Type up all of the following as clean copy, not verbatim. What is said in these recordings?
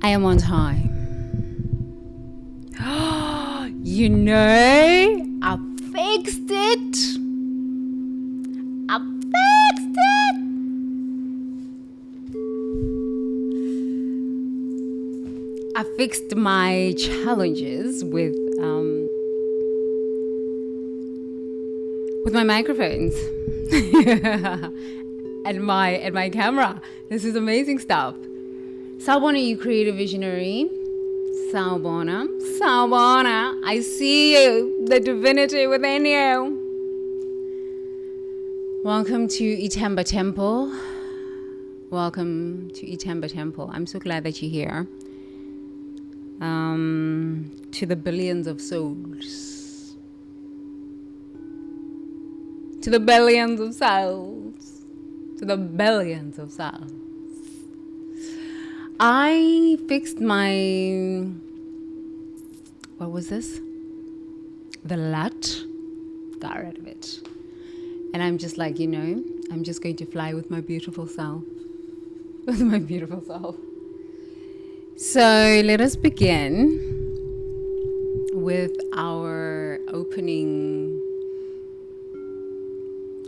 I am on time. You know, I fixed it. I fixed it. I fixed my challenges with my microphones and my camera. This is amazing stuff. Sawubona, you creative visionary. Sawubona, I see you, the divinity within you. Welcome to Itemba Temple. Welcome to Itemba Temple. I'm so glad that you're here. To the billions of souls. To the billions of souls. To the billions of souls. I fixed my, what was this? The LUT. Got rid of it. And I'm just like, I'm just going to fly with my beautiful self. With my beautiful self. So let us begin with our opening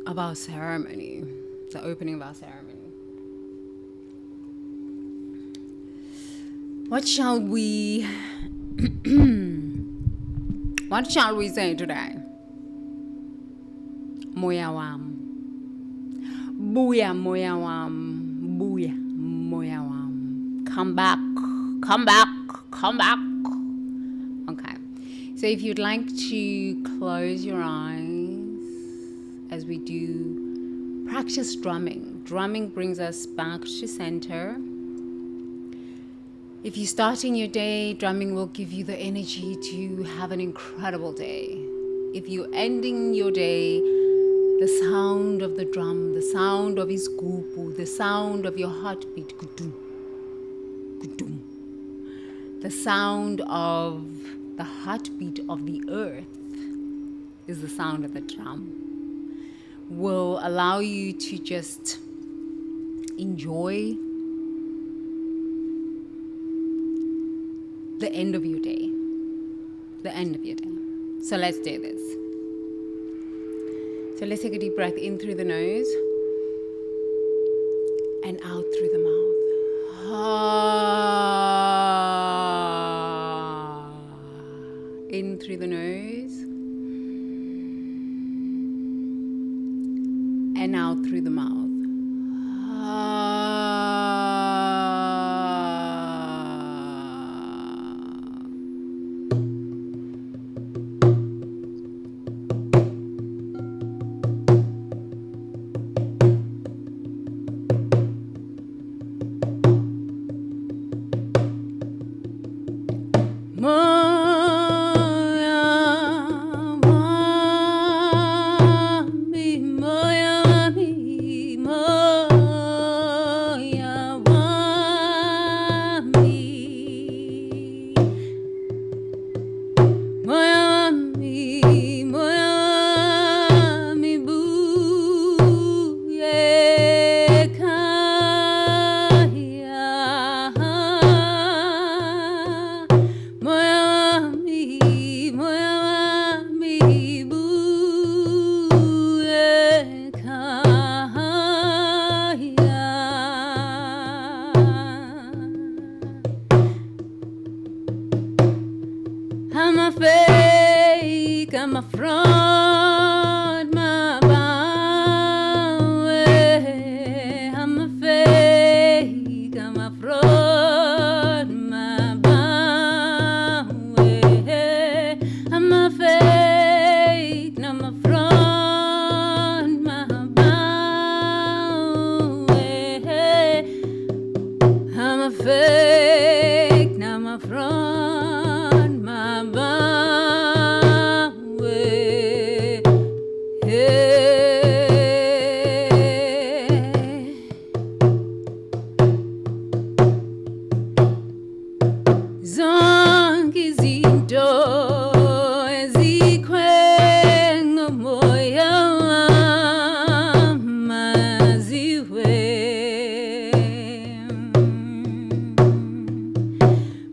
of our ceremony. The opening of our ceremony. What shall we say today? Moya wam. Booyah moya wam. Booyah moya wam. Come back. Okay. So if you'd like to close your eyes as we do practice drumming. Drumming brings us back to center. If you're starting your day, drumming will give you the energy to have an incredible day. If you're ending your day, the sound of the drum, the sound of his gupu, the sound of your heartbeat, gudum, gudum. The sound of the heartbeat of the earth is the sound of the drum. Will allow you to just enjoy the end of your day. The end of your day. So let's do this. So let's take a deep breath in through the nose and out through the mouth. In through the nose and out through the mouth. I'm a fraud, my way. I'm a fake, I'm a fraud, my way. I'm a fake, I'm a fraud, my way. I'm a fake, I'm a fraud, my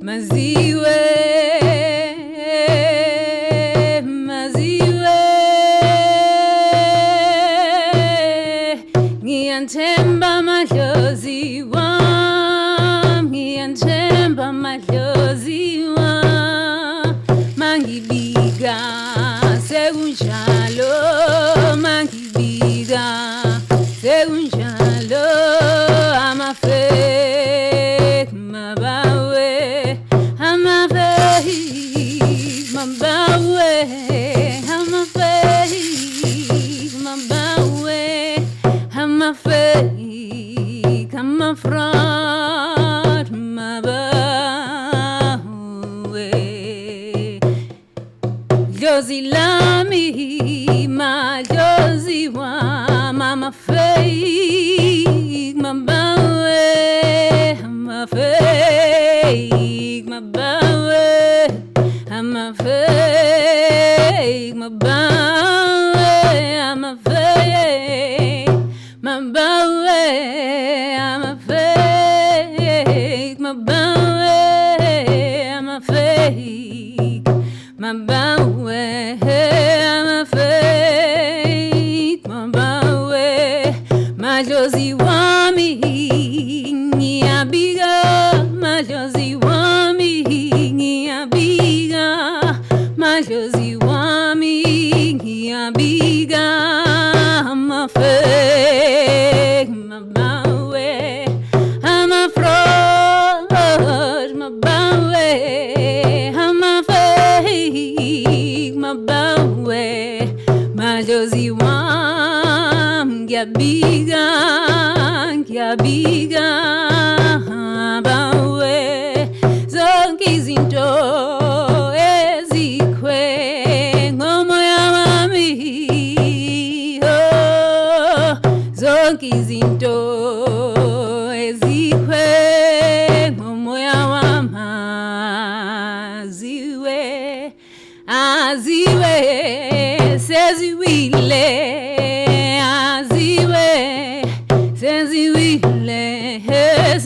maziwe, maziwe, ngiyanthemba madlozi wami, ngiyanthemba madlozi wami, mangibika sekunjalo, mangibika sekunjalo, amafake mabawe, amafake mabawe, amafake mabawe, amafake, I'm a fraud mabawe. Josie lami, my Josie wa, mama fake, my bawe, I'm a fake, my bawe, I'm a fake, my bawe, I'm a fake, my bawe, I'm a fake, my bawe, I'm a fake. My bawe, I'm a fake, my bawe, my Josie wami, ngia biga, my Josie wami, ngia biga, my Josie wami, ngia biga, I'm a fake, my bawe, I'm a fraud, my bawe, I'm a fake, my bawe, my Josie wam, gabiga, gabiga, bawe, zonkizinto, ezikwe, ngomoya mami, oh, zonkizinto, ezikwe, ngomoya mama, ziwe, aziwe, seziwile, aziwe, seziwile,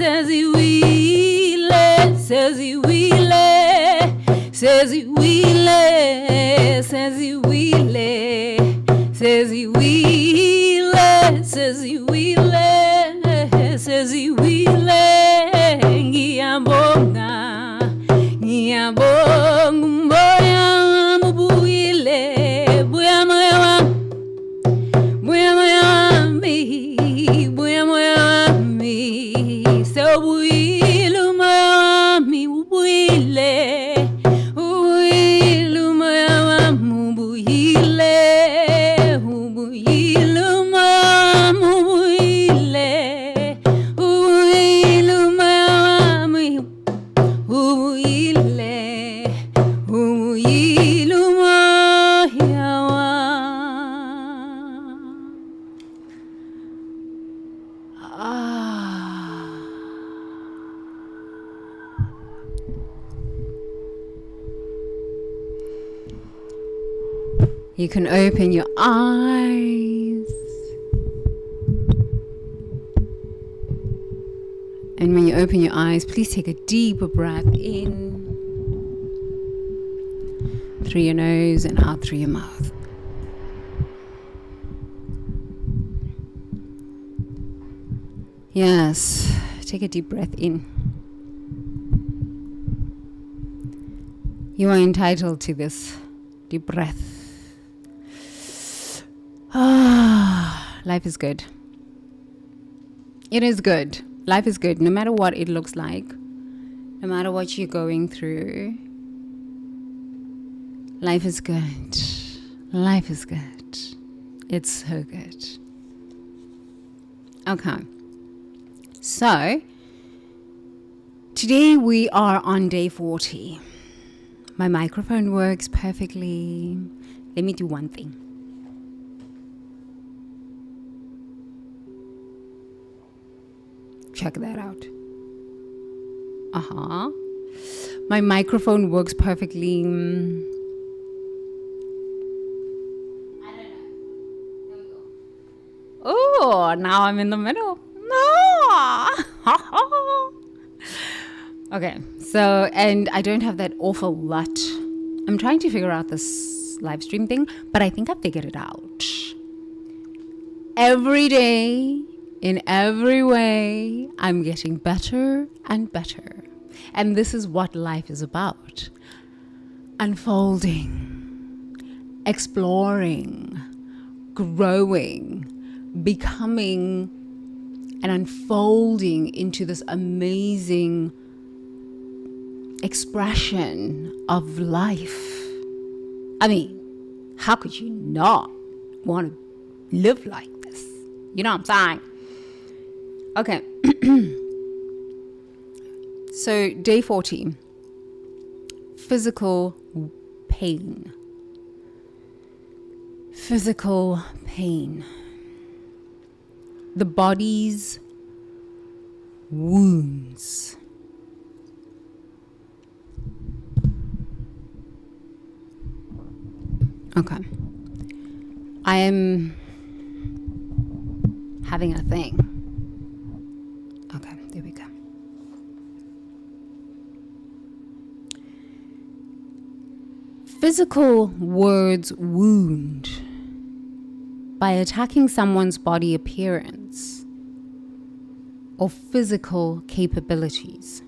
seziwile, seziwile, seziwile, seziwile, seziwile, seziwile, seziwile, ngiyabonga, ngiyabonga, moya mubuyile, buya moya wami, buya moya wami, buya moya wami, sewubuyile umoya wami, ubuyile, ubuyile umoya wami, ubuyile, ubuyile umoya wami, ubuyile, ubuyile umoya wami, ubuyile, ubuyile umoya wami. You can open your eyes. And when you open your eyes, please take a deeper breath in through your nose and out through your mouth. Yes, take a deep breath in. You are entitled to this deep breath. Life is good. It is good. Life is good, no matter what it looks like, no matter what you're going through. Life is good. Life is good. It's so good. Okay. So, today we are on day 40. My microphone works perfectly. Let me do one thing. Check that out. My microphone works perfectly. I don't know. Here we go. Oh, now I'm in the middle. No. Okay, so, and I don't have that awful lot. I'm trying to figure out this live stream thing, but I think I figured it out. Every day, in every way, I'm getting better and better. And this is what life is about. Unfolding, exploring, growing, becoming, and unfolding into this amazing expression of life. I mean, how could you not want to live like this? You know what I'm saying? Okay. So day 40, physical pain. Physical pain. The body's wounds. Okay. I am having a thing. Okay, there we go. Physical words wound by attacking someone's body appearance or physical capabilities.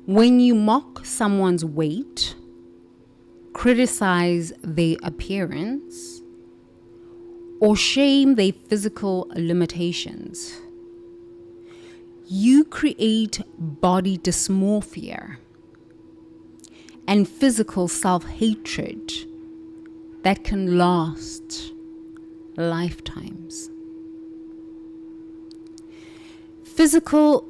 When you mock someone's weight, criticize their appearance, or shame their physical limitations, you create body dysmorphia and physical self-hatred that can last lifetimes. Physical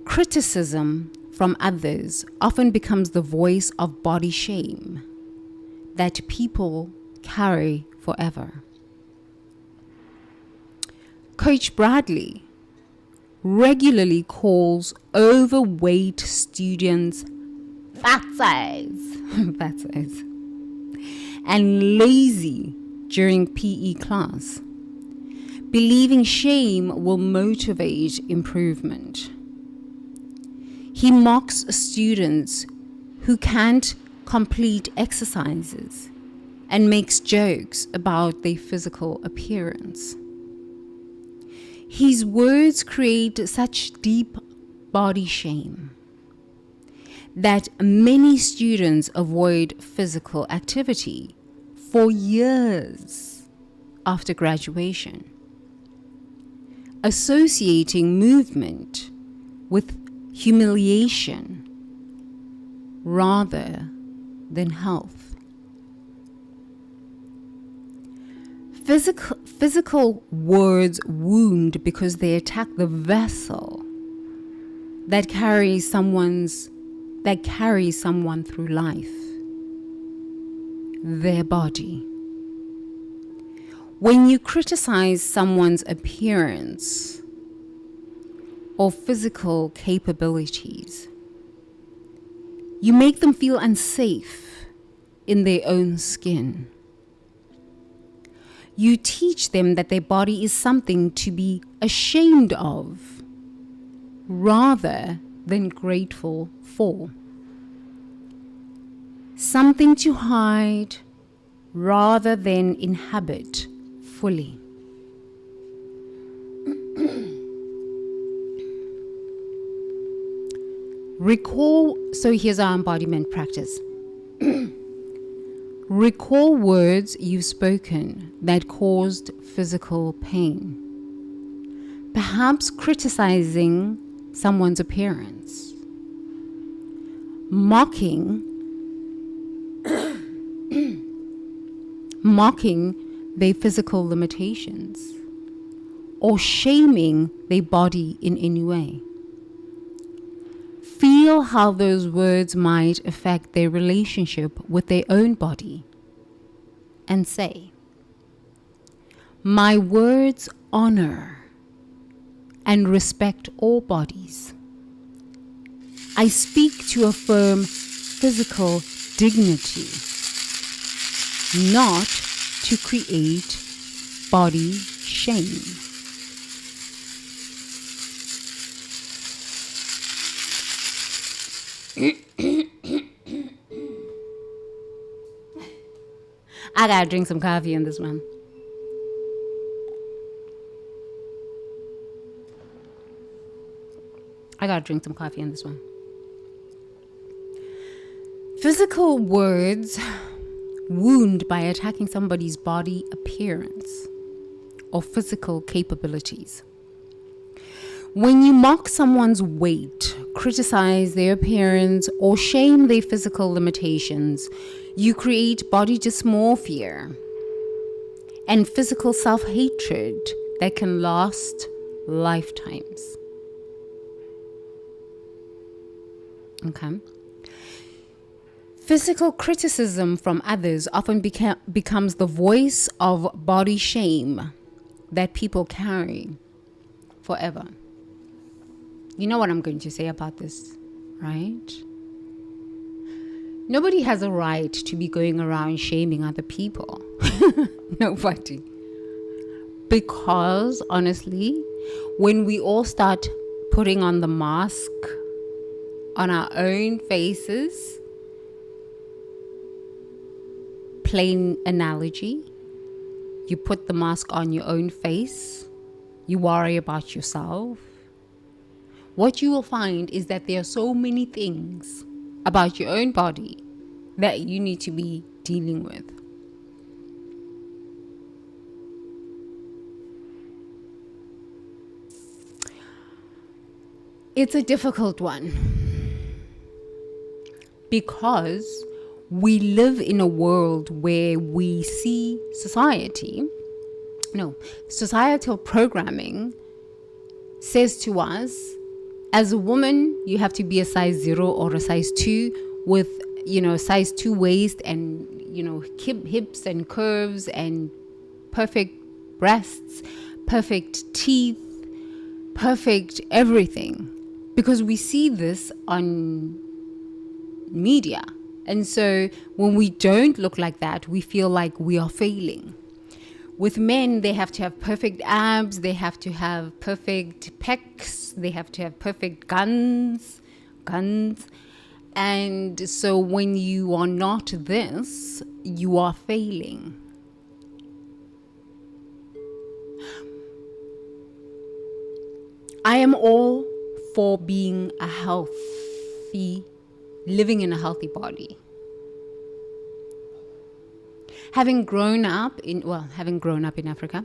criticism from others often becomes the voice of body shame that people carry forever. Coach Bradley regularly calls overweight students fatsies, and lazy during PE class, believing shame will motivate improvement. He mocks students who can't complete exercises and makes jokes about their physical appearance. His words create such deep body shame that many students avoid physical activity for years after graduation, associating movement with humiliation rather than health. Physical words wound because they attack the vessel that carries someone through life, their body. When you criticize someone's appearance or physical capabilities, you make them feel unsafe in their own skin. You teach them that their body is something to be ashamed of rather than grateful for. Something to hide rather than inhabit fully. So here's our embodiment practice. Recall words you've spoken that caused physical pain. Perhaps criticizing someone's appearance, mocking their physical limitations, or shaming their body in any way. Feel how those words might affect their relationship with their own body, and say, my words honor and respect all bodies. I speak to affirm physical dignity, not to create body shame. I gotta drink some coffee in this one. Physical words wound by attacking somebody's body appearance or physical capabilities. When you mock someone's weight, criticize their appearance, or shame their physical limitations, you create body dysmorphia and physical self-hatred that can last lifetimes. Okay. Physical criticism from others often becomes the voice of body shame that people carry forever. You know what I'm going to say about this, right? Nobody has a right to be going around shaming other people. Nobody. Because honestly, when we all start putting on the mask on our own faces, plain analogy, you put the mask on your own face, you worry about yourself, what you will find is that there are so many things about your own body that you need to be dealing with. It's a difficult one because we live in a world where we see societal programming says to us, as a woman, you have to be a size 0 or a size 2 with, size 2 waist and, hips and curves and perfect breasts, perfect teeth, perfect everything. Because we see this on media. And so when we don't look like that, we feel like we are failing. With men, they have to have perfect abs, they have to have perfect pecs, they have to have perfect guns. And so when you are not this, you are failing. I am all for being living in a healthy body. Having grown up in Africa,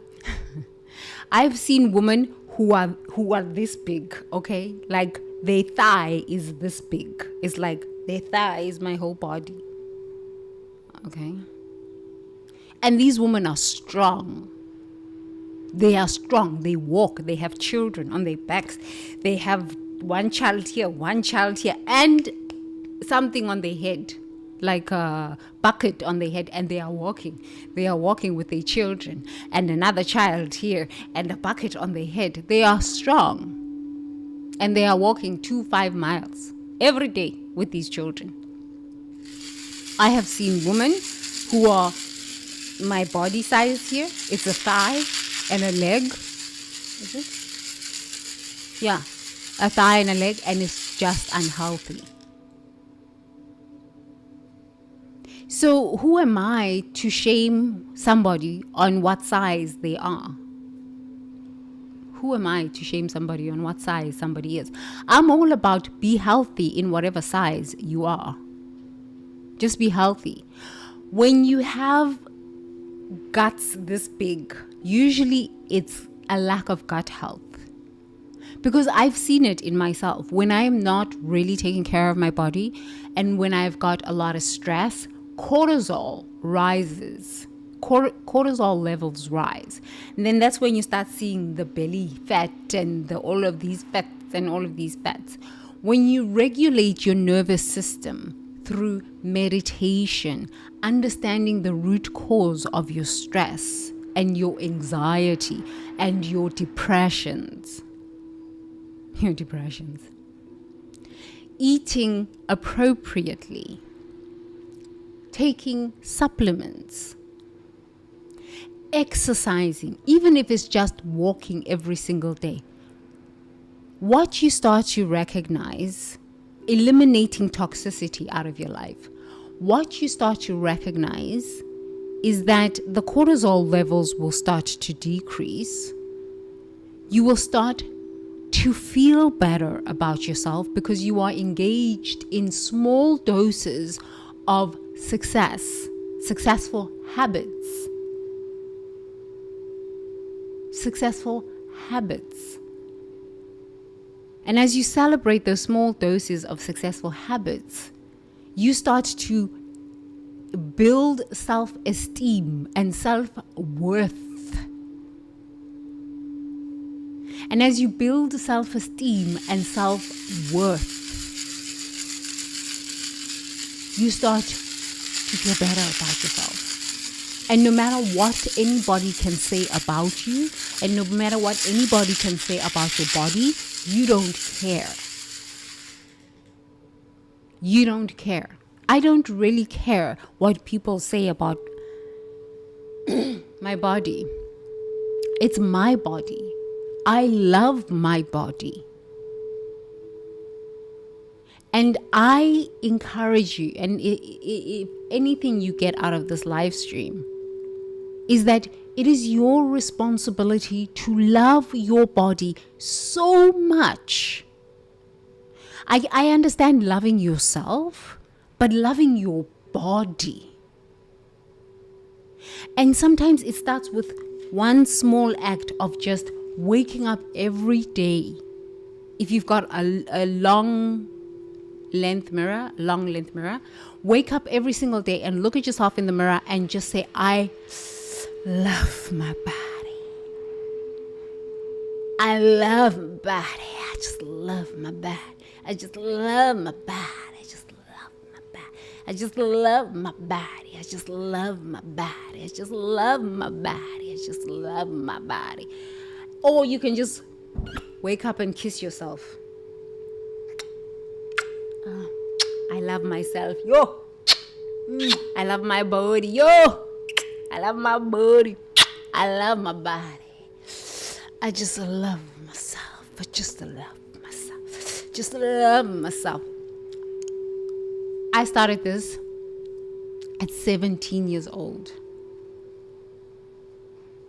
I've seen women who are this big, okay? Like their thigh is this big. It's like their thigh is my whole body, okay? And these women are strong. They are strong. They walk. They have children on their backs. They have one child here, and something on their head, like a bucket on their head, and they are walking with their children, and another child here and a bucket on their head. They are strong, and they are walking 5 miles every day with these children. I have seen women who are my body size here. It's a thigh and a leg. Is it? Yeah, a thigh and a leg, and it's just unhealthy. So who am I to shame somebody on what size they are? Who am I to shame somebody on what size somebody is? I'm all about be healthy in whatever size you are. Just be healthy. When you have guts this big, usually it's a lack of gut health. Because I've seen it in myself. When I'm not really taking care of my body and when I've got a lot of stress, cortisol rises. Cortisol levels rise. And then that's when you start seeing the belly fat and all of these fats. When you regulate your nervous system through meditation, understanding the root cause of your stress and your anxiety and your depressions, eating appropriately, taking supplements, exercising, even if it's just walking every single day. What you start to recognize eliminating toxicity out of your life, what you start to recognize is that the cortisol levels will start to decrease. You will start to feel better about yourself because you are engaged in small doses of successful habits. Successful habits. And as you celebrate those small doses of successful habits, you start to build self-esteem and self-worth. And as you build self-esteem and self-worth, you start to feel better about yourself. And no matter what anybody can say about you, and no matter what anybody can say about your body, you don't care. You don't care. I don't really care what people say about my body. It's my body. I love my body. And I encourage you, and if anything you get out of this live stream, is that it is your responsibility to love your body so much. I understand loving yourself, but loving your body. And sometimes it starts with one small act of just waking up every day. If you've got a long length mirror, wake up every single day and look at yourself in the mirror and just say, I love my body. I love my body. I just love my body. I just love my body. I just love my body. I just love my body. I just love my body. I just love my body. I just love my body. Or you can just wake up and kiss yourself. I love myself. Yo. I love my body. Yo. I love my body. I love my body. I just love myself. I just love myself. Just love myself. I started this at 17 years old.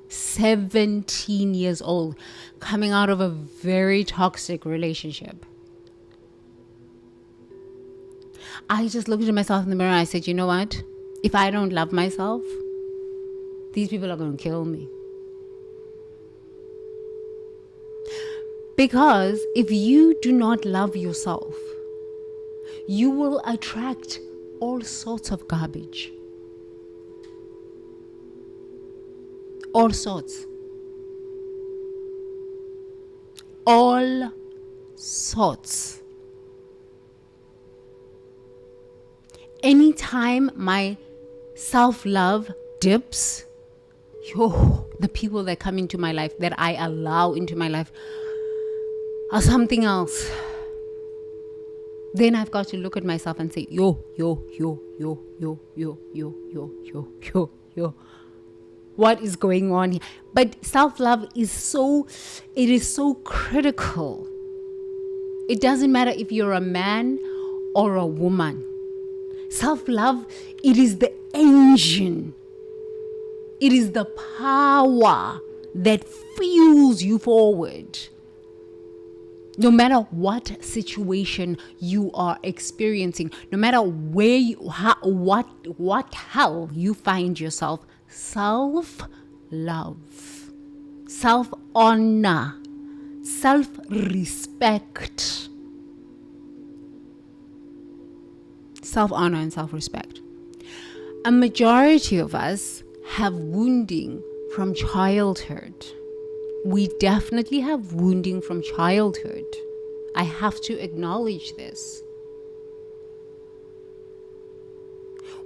17 years old, coming out of a very toxic relationship. I just looked at myself in the mirror and I said, you know what? If I don't love myself, these people are going to kill me. Because if you do not love yourself, you will attract all sorts of garbage. All sorts. All sorts. Anytime my self-love dips, the people that come into my life, that I allow into my life, are something else. Then I've got to look at myself and say, yo. What is going on here? But self-love is so critical. It doesn't matter if you're a man or a woman. Self-love, it is the engine. It is the power that fuels you forward. No matter what situation you are experiencing, no matter where what hell you find yourself, self-love, self-honor, self-respect. Self-honor and self-respect. A majority of us have wounding from childhood. We definitely have wounding from childhood. I have to acknowledge this.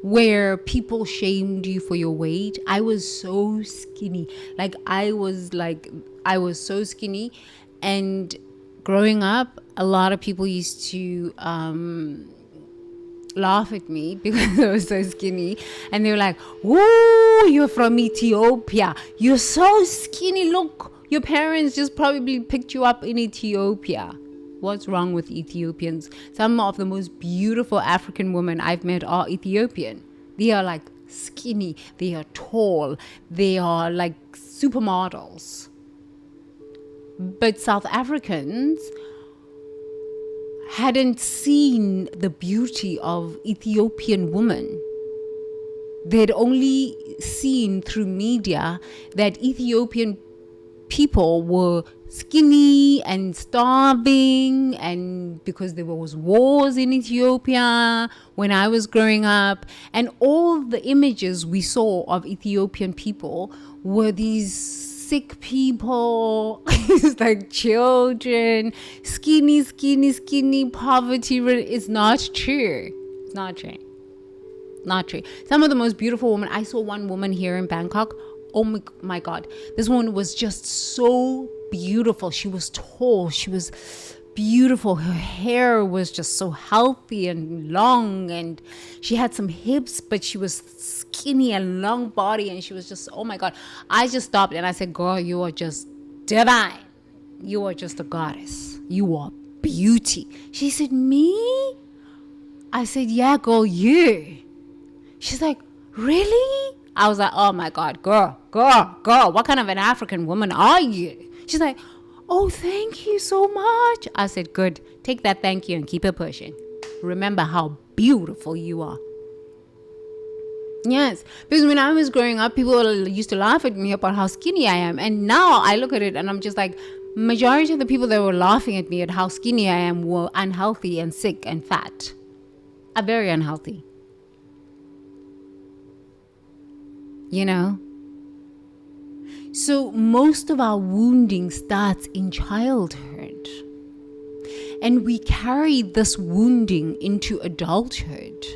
Where people shamed you for your weight. I was so skinny. I was so skinny. And growing up, a lot of people used to laugh at me because I was so skinny, and they were like, "Ooh, you're from Ethiopia. You're so skinny. Look, your parents just probably picked you up in Ethiopia." what's wrong with Ethiopians? Some of the most beautiful African women I've met are Ethiopian. They are like skinny, they are tall, they are like supermodels. But South Africans hadn't seen the beauty of Ethiopian women. They'd only seen through media that Ethiopian people were skinny and starving, and because there was wars in Ethiopia when I was growing up, and all the images we saw of Ethiopian people were these sick people, it's like children, skinny, poverty. It's not true. It's not true. Not true. Some of the most beautiful women. I saw one woman here in Bangkok. Oh my God. This woman was just so beautiful. She was tall. She was beautiful. Her hair was just so healthy and long. And she had some hips, but she was skinny and long body. And she was just, oh my God. I just stopped and I said, girl, you are just divine. You are just a goddess. You are beauty. She said, me? I said, yeah, girl, you. She's like, really? I was like, oh my God, girl, what kind of an African woman are you? She's like, oh, thank you so much. I said, good, take that thank you and keep it pushing. Remember how beautiful you are. Yes, because when I was growing up, people used to laugh at me about how skinny I am. And now I look at it and I'm just like, majority of the people that were laughing at me at how skinny I am were unhealthy and sick and fat. Are very unhealthy. You know? So most of our wounding starts in childhood. And we carry this wounding into adulthood.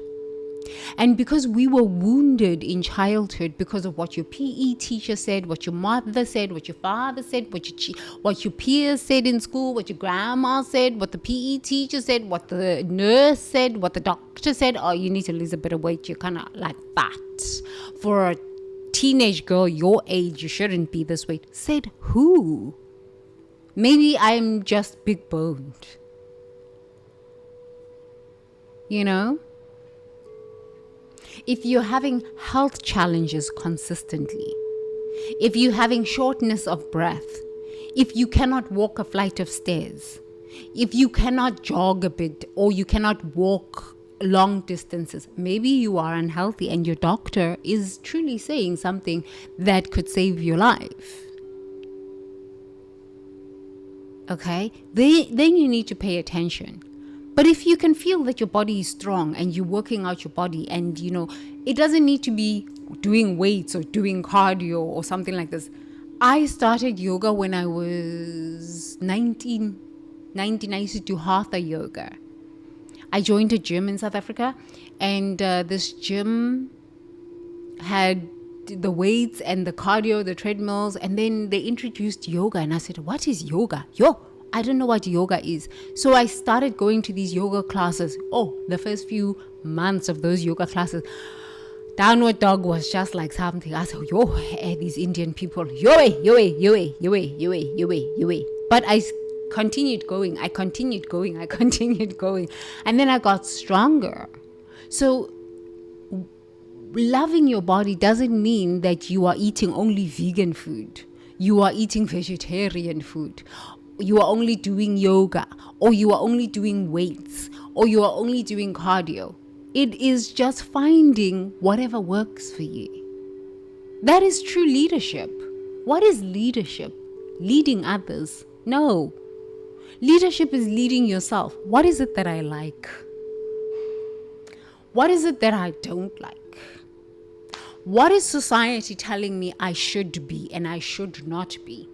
And because we were wounded in childhood because of what your PE teacher said, what your mother said, what your father said, what your peers said in school, what your grandma said, what the PE teacher said, what the nurse said, what the doctor said, oh, you need to lose a bit of weight, you're kind of like fat. For a teenage girl your age, you shouldn't be this weight. Said who? Maybe I'm just big boned. You know? If you're having health challenges consistently, if you're having shortness of breath, if you cannot walk a flight of stairs, if you cannot jog a bit or you cannot walk long distances, maybe you are unhealthy and your doctor is truly saying something that could save your life. Okay? Then you need to pay attention. But if you can feel that your body is strong and you're working out your body and, you know, it doesn't need to be doing weights or doing cardio or something like this. I started yoga when I was 19. I used to do hatha yoga. I joined a gym in South Africa and this gym had the weights and the cardio, the treadmills, and then they introduced yoga and I said, what is yoga? I don't know what yoga is. So I started going to these yoga classes. Oh, the first few months of those yoga classes, downward dog was just like something. I said, these Indian people, But I continued going. And then I got stronger. So loving your body doesn't mean that you are eating only vegan food. You are eating vegetarian food. You are only doing yoga, or you are only doing weights, or you are only doing cardio. It is just finding whatever works for you. That is true leadership. What is leadership? Leading others? No. Leadership is leading yourself. What is it that I like? What is it that I don't like? What is society telling me I should be and I should not be?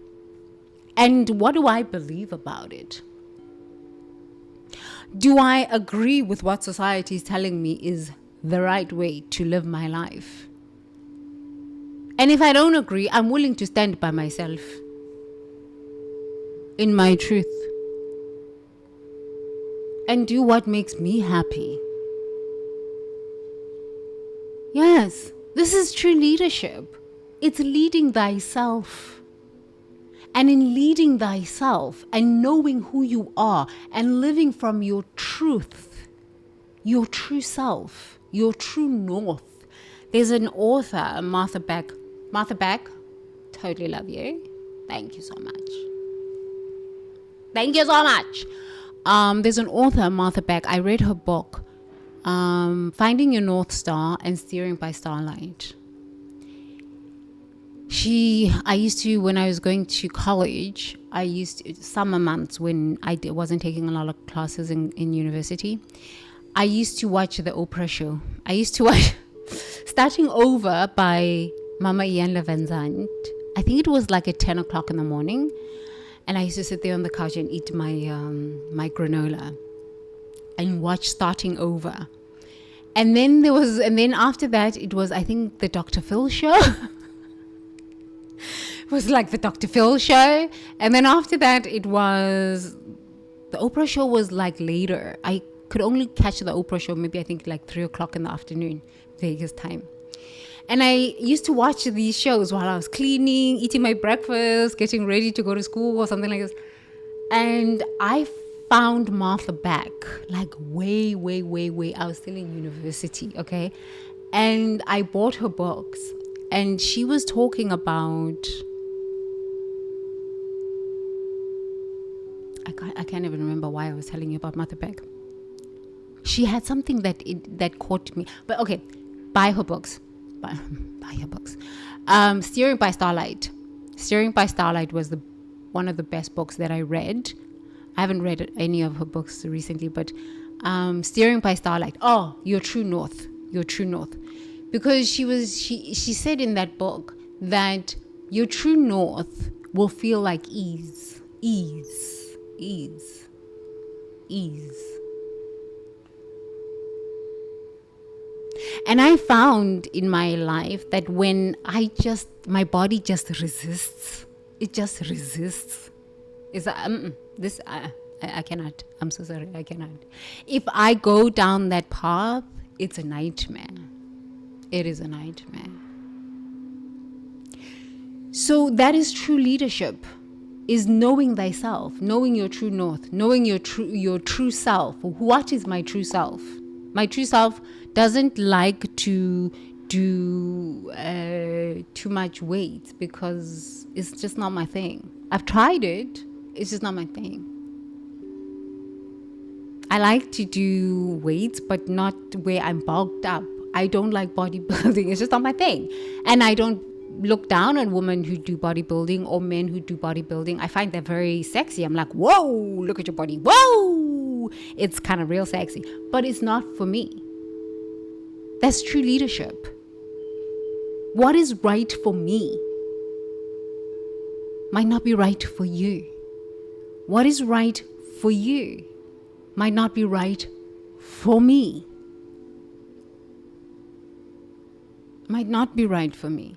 And what do I believe about it? Do I agree with what society is telling me is the right way to live my life? And if I don't agree, I'm willing to stand by myself in my truth and do what makes me happy. Yes, this is true leadership. It's leading thyself. And in leading thyself and knowing who you are and living from your truth, your true self, your true north. There's an author, Martha Beck. Martha Beck, totally love you. Thank you so much. Thank you so much. There's an author, Martha Beck. I read her book, Finding Your North Star and Steering by Starlight. I used to, when I was going to college, summer months when I wasn't taking a lot of classes in university, I used to watch the Oprah show. I used to watch Starting Over by Mama Ian Levenzant. I think it was like at 10 o'clock in the morning. And I used to sit there on the couch and eat my granola and watch Starting Over. And then after that, it was, I think, the Dr. Phil show. It was like the Dr. Phil show. And then after that, it was, the Oprah show was like later. I could only catch the Oprah show maybe I think like 3 o'clock in the afternoon, Vegas time. And I used to watch these shows while I was cleaning, eating my breakfast, getting ready to go to school or something like this. And I found Martha Beck like way. I was still in university, okay? And I bought her books. And she was talking about, I can't even remember why I was telling you about Martha Beck. She had something that caught me. But okay, buy her books. Buy her books. Steering by Starlight. Steering by Starlight was one of the best books that I read. I haven't read any of her books recently, but Steering by Starlight. Oh, your true north. Your true north. Because she said in that book that your true north will feel like ease. And I found in my life that when my body just resists, it just resists. It's I cannot. I'm so sorry, I cannot. If I go down that path, it's a nightmare. It is a nightmare. So that is true leadership, is knowing thyself, knowing your true north, knowing your true self. What is my true self? My true self doesn't like to do too much weight because it's just not my thing. I've tried it. It's just not my thing. I like to do weights, but not where I'm bulked up. I don't like bodybuilding. It's just not my thing. And I don't look down on women who do bodybuilding or men who do bodybuilding. I find that very sexy. I'm like, whoa, look at your body. Whoa. It's kind of real sexy. But it's not for me. That's true leadership. What is right for me might not be right for you. What is right for you might not be right for me. Might not be right for me.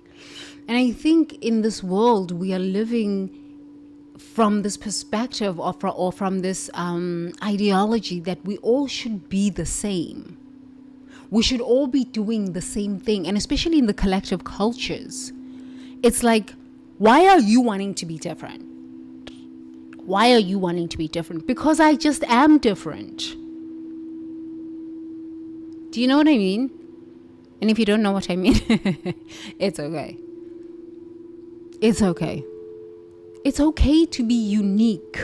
And I think in this world we are living from this perspective or from this ideology that we all should be the same. We should all be doing the same thing. And especially in the collective cultures, it's like, why are you wanting to be different? Why are you wanting to be different? Because I just am different. Do you know what I mean? And if you don't know what I mean, it's okay. It's okay. It's okay to be unique.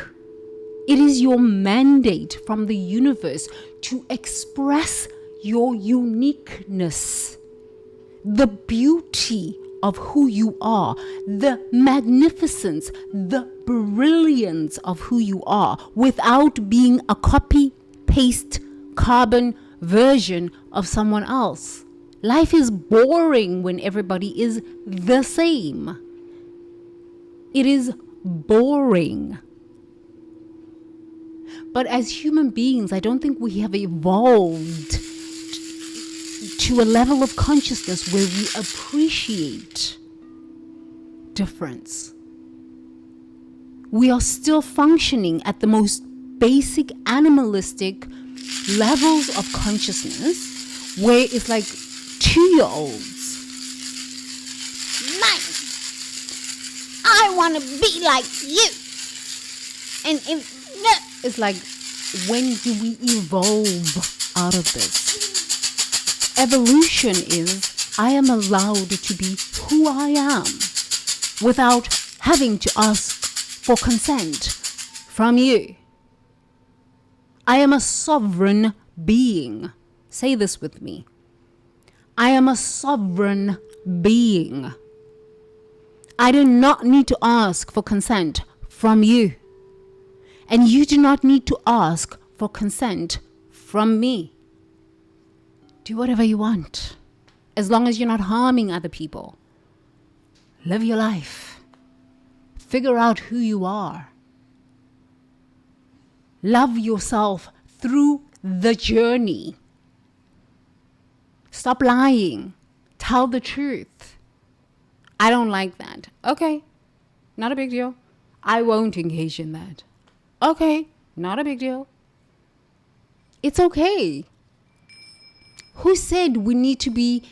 It is your mandate from the universe to express your uniqueness, the beauty of who you are, the magnificence, the brilliance of who you are, without being a copy, paste, carbon version of someone else. Life is boring when everybody is the same. It is boring. But as human beings, I don't think we have evolved to a level of consciousness where we appreciate difference. We are still functioning at the most basic animalistic levels of consciousness, where it's like 2-year-olds. I I want to be like you. And it's like, when do we evolve out of this? Evolution is, I am allowed to be who I am without having to ask for consent from you. I am a sovereign being. Say this with me. I am a sovereign being. I do not need to ask for consent from you. And you do not need to ask for consent from me. Do whatever you want, as long as you're not harming other people. Live your life. Figure out who you are. Love yourself through the journey. Stop lying. Tell the truth. I don't like that. Okay, not a big deal. I won't engage in that. Okay, not a big deal. It's okay. Who said we need to be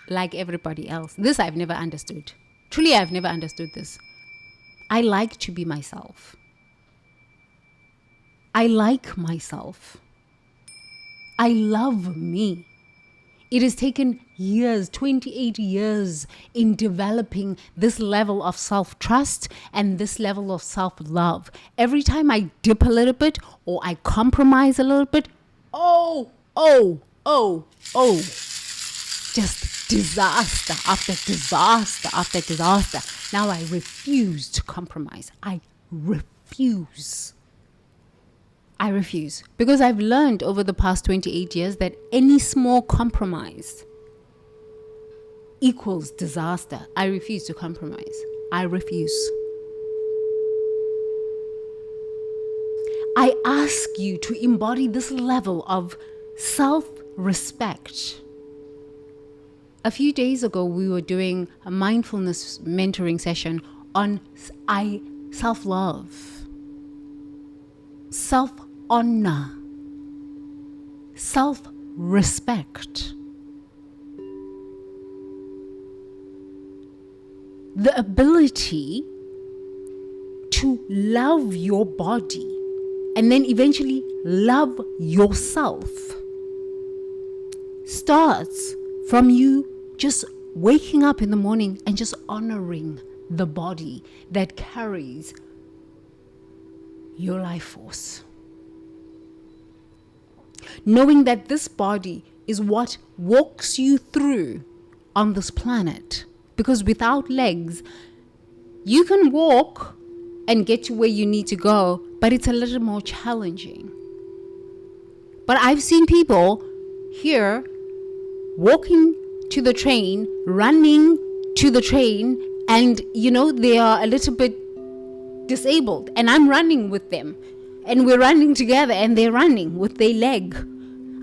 like everybody else? This I've never understood. Truly, I've never understood this. I like to be myself. I like myself. I love me. It has taken years, 28 years in developing this level of self-trust and this level of self-love. Every time I dip a little bit or I compromise a little bit, just disaster after disaster after disaster. Now I refuse to compromise. I refuse. Because I've learned over the past 28 years that any small compromise equals disaster. I refuse to compromise. I refuse. I ask you to embody this level of self-respect. A few days ago, we were doing a mindfulness mentoring session on self-love, self-honor, self-respect. The ability to love your body and then eventually love yourself starts from you just waking up in the morning and just honoring the body that carries your life force. Knowing that this body is what walks you through on this planet. Because without legs, you can walk and get to where you need to go, but it's a little more challenging. But I've seen people here walking to the train, running to the train, and they are a little bit disabled, and I'm running with them, and we're running together, and they're running with their leg.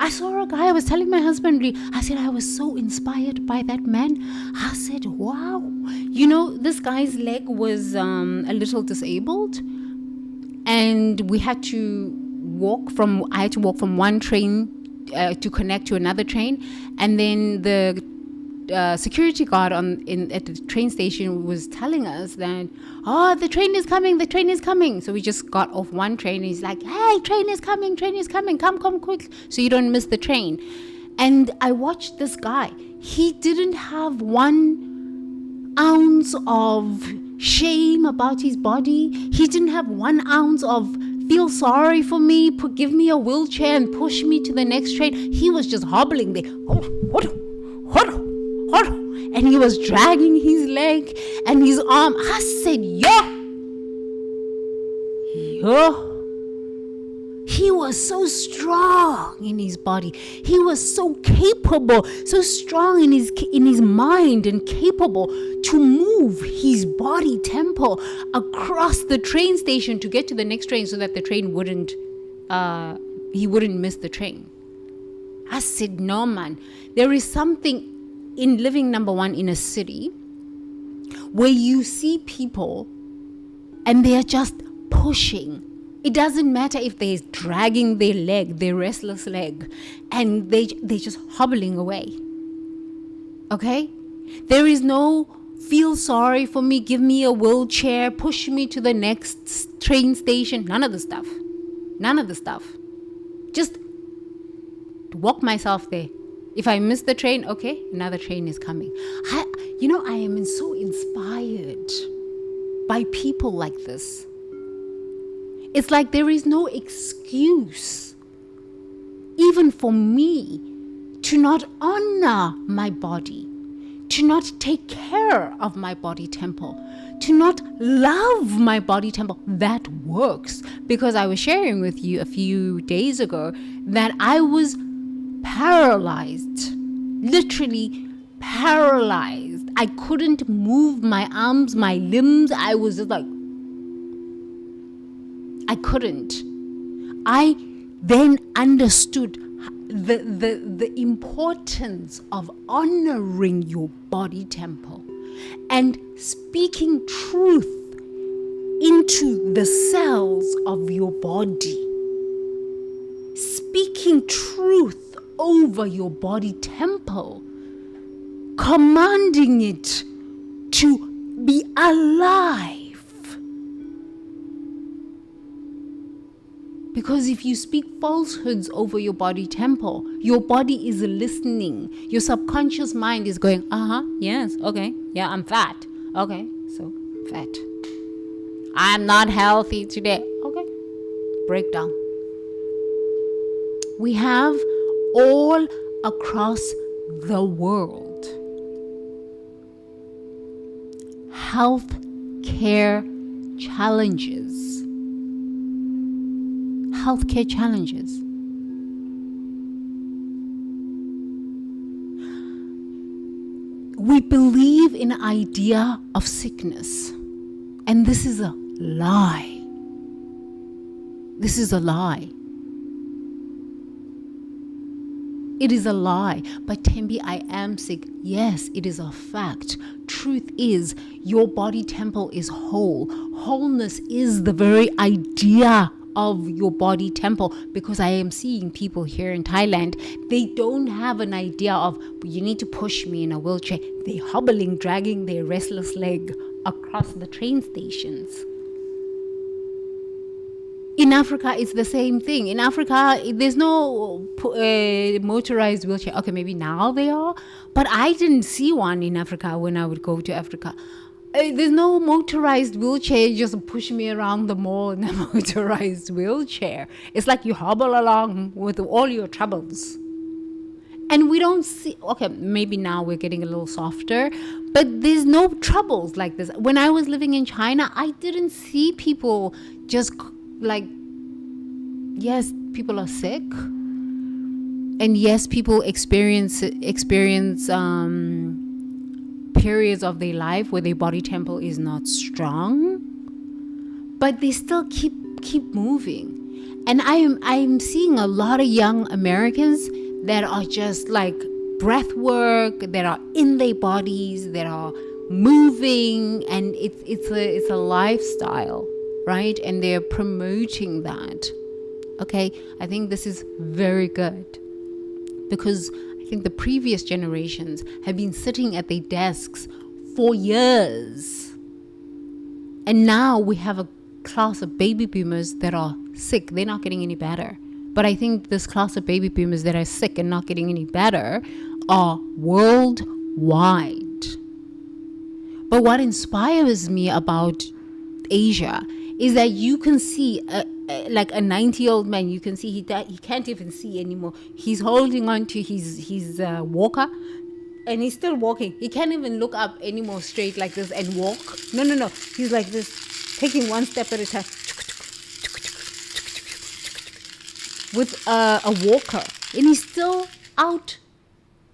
I saw a guy, I was telling my husband, I said, I was so inspired by that man. I said, wow, this guy's leg was a little disabled, and I had to walk from one train to connect to another train, and then the security guard at the train station was telling us that, the train is coming. So we just got off one train, and he's like, hey, train is coming, come quick, so you don't miss the train. And I watched this guy. He didn't have 1 ounce of shame about his body. He didn't have 1 ounce of feel sorry for me, give me a wheelchair and push me to the next train. He was just hobbling there. And he was dragging his leg and his arm. I said, yo. He was so strong in his body. He was so capable, so strong in his mind, and capable to move his body tempo across the train station to get to the next train, so that the train he wouldn't miss the train. I said, no, man, there is something in living, number one, in a city where you see people and they are just pushing. It doesn't matter if they're dragging their restless leg, and they're just hobbling away. Okay? There is no feel sorry for me, give me a wheelchair, push me to the next train station. None of the stuff. None of the stuff. Just walk myself there. If I miss the train, okay, another train is coming. I am so inspired by people like this. It's like there is no excuse, even for me, to not honor my body, to not take care of my body temple, to not love my body temple. That works, because I was sharing with you a few days ago that I was paralyzed, literally paralyzed. I couldn't move my arms, my limbs. I was just like, I couldn't. I then understood the importance of honoring your body temple and speaking truth into the cells of your body. Speaking truth over your body temple, commanding it to be alive. Because if you speak falsehoods over your body temple, your body is listening. Your subconscious mind is going, yes, okay, yeah, I'm fat. Okay, so fat. I'm not healthy today. Okay, breakdown. We have all across the world health care challenges. Healthcare challenges. We believe in an idea of sickness, and this is a lie. This is a lie. It is a lie. But Tembi, I am sick. Yes, it is a fact. Truth is, your body temple is whole. Wholeness is the very idea of your body temple, because I am seeing people here in Thailand, they don't have an idea of, you need to push me in a wheelchair. They're hobbling, dragging their restless leg across the train stations. In Africa, it's the same thing. In Africa, there's no motorized wheelchair. Okay, maybe now they are, but I didn't see one in Africa when I would go to Africa. There's no motorized wheelchair. Just push me around the mall in a motorized wheelchair. It's like you hobble along with all your troubles. And we don't see, okay, maybe now we're getting a little softer, but there's no troubles like this. When I was living in China, I didn't see people just like, yes, people are sick. And yes, people experience periods of their life where their body temple is not strong, but they still keep moving. And I'm seeing a lot of young Americans that are just like breath work, that are in their bodies, that are moving, and it's a lifestyle, right? And they're promoting that. Okay, I think this is very good, because I think the previous generations have been sitting at their desks for years. And now we have a class of baby boomers that are sick. They're not getting any better. But I think this class of baby boomers that are sick and not getting any better are worldwide. But what inspires me about Asia is that you can see like a 90-year-old man, you can see he can't even see anymore. He's holding on to his walker, and he's still walking. He can't even look up anymore straight like this and walk. No. He's like this, taking one step at a time with a walker. And he's still out,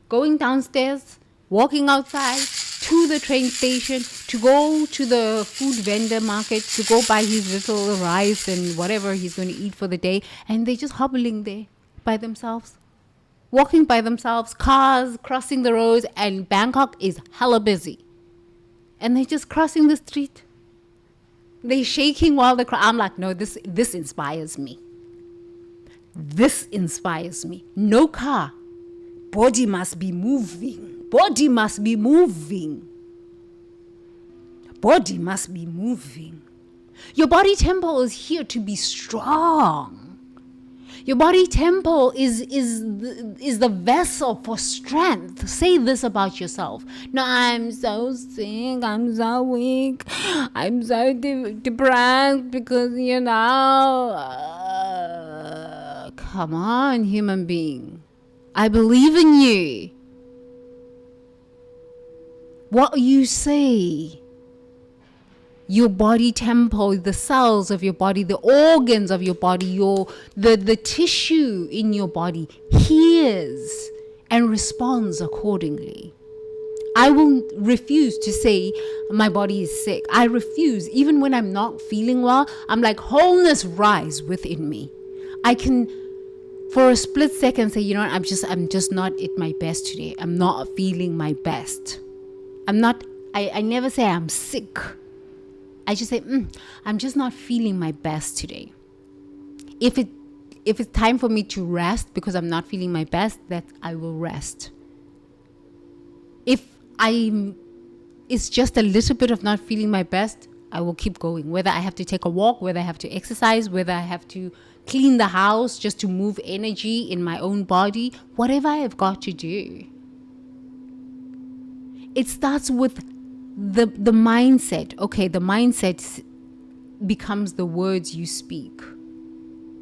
going downstairs, walking outside to the train station, to go to the food vendor market, to go buy his little rice and whatever he's going to eat for the day. And they're just hobbling there by themselves, walking by themselves, cars crossing the roads, and Bangkok is hella busy. And they're just crossing the street. They're shaking while they cry. I'm like, no, this inspires me. This inspires me. No car. Body must be moving. body must be moving. Body must be moving. Your body temple is here to be strong. Your body temple is the vessel for strength. Say this about yourself. No, I'm so sick. I'm so weak. I'm so depressed because, come on, human being. I believe in you. What you say, your body temple, the cells of your body, the organs of your body, the tissue in your body hears and responds accordingly. I will refuse to say my body is sick. I refuse. Even when I'm not feeling well, I'm like, wholeness rise within me. I can, for a split second, say, I'm just not at my best today. I'm not feeling my best. I never say I'm sick. I just say, I'm just not feeling my best today. If it's time for me to rest because I'm not feeling my best, that I will rest. If it's just a little bit of not feeling my best, I will keep going. Whether I have to take a walk, whether I have to exercise, whether I have to clean the house just to move energy in my own body, whatever I have got to do. It starts with the mindset. Okay, the mindset becomes the words you speak,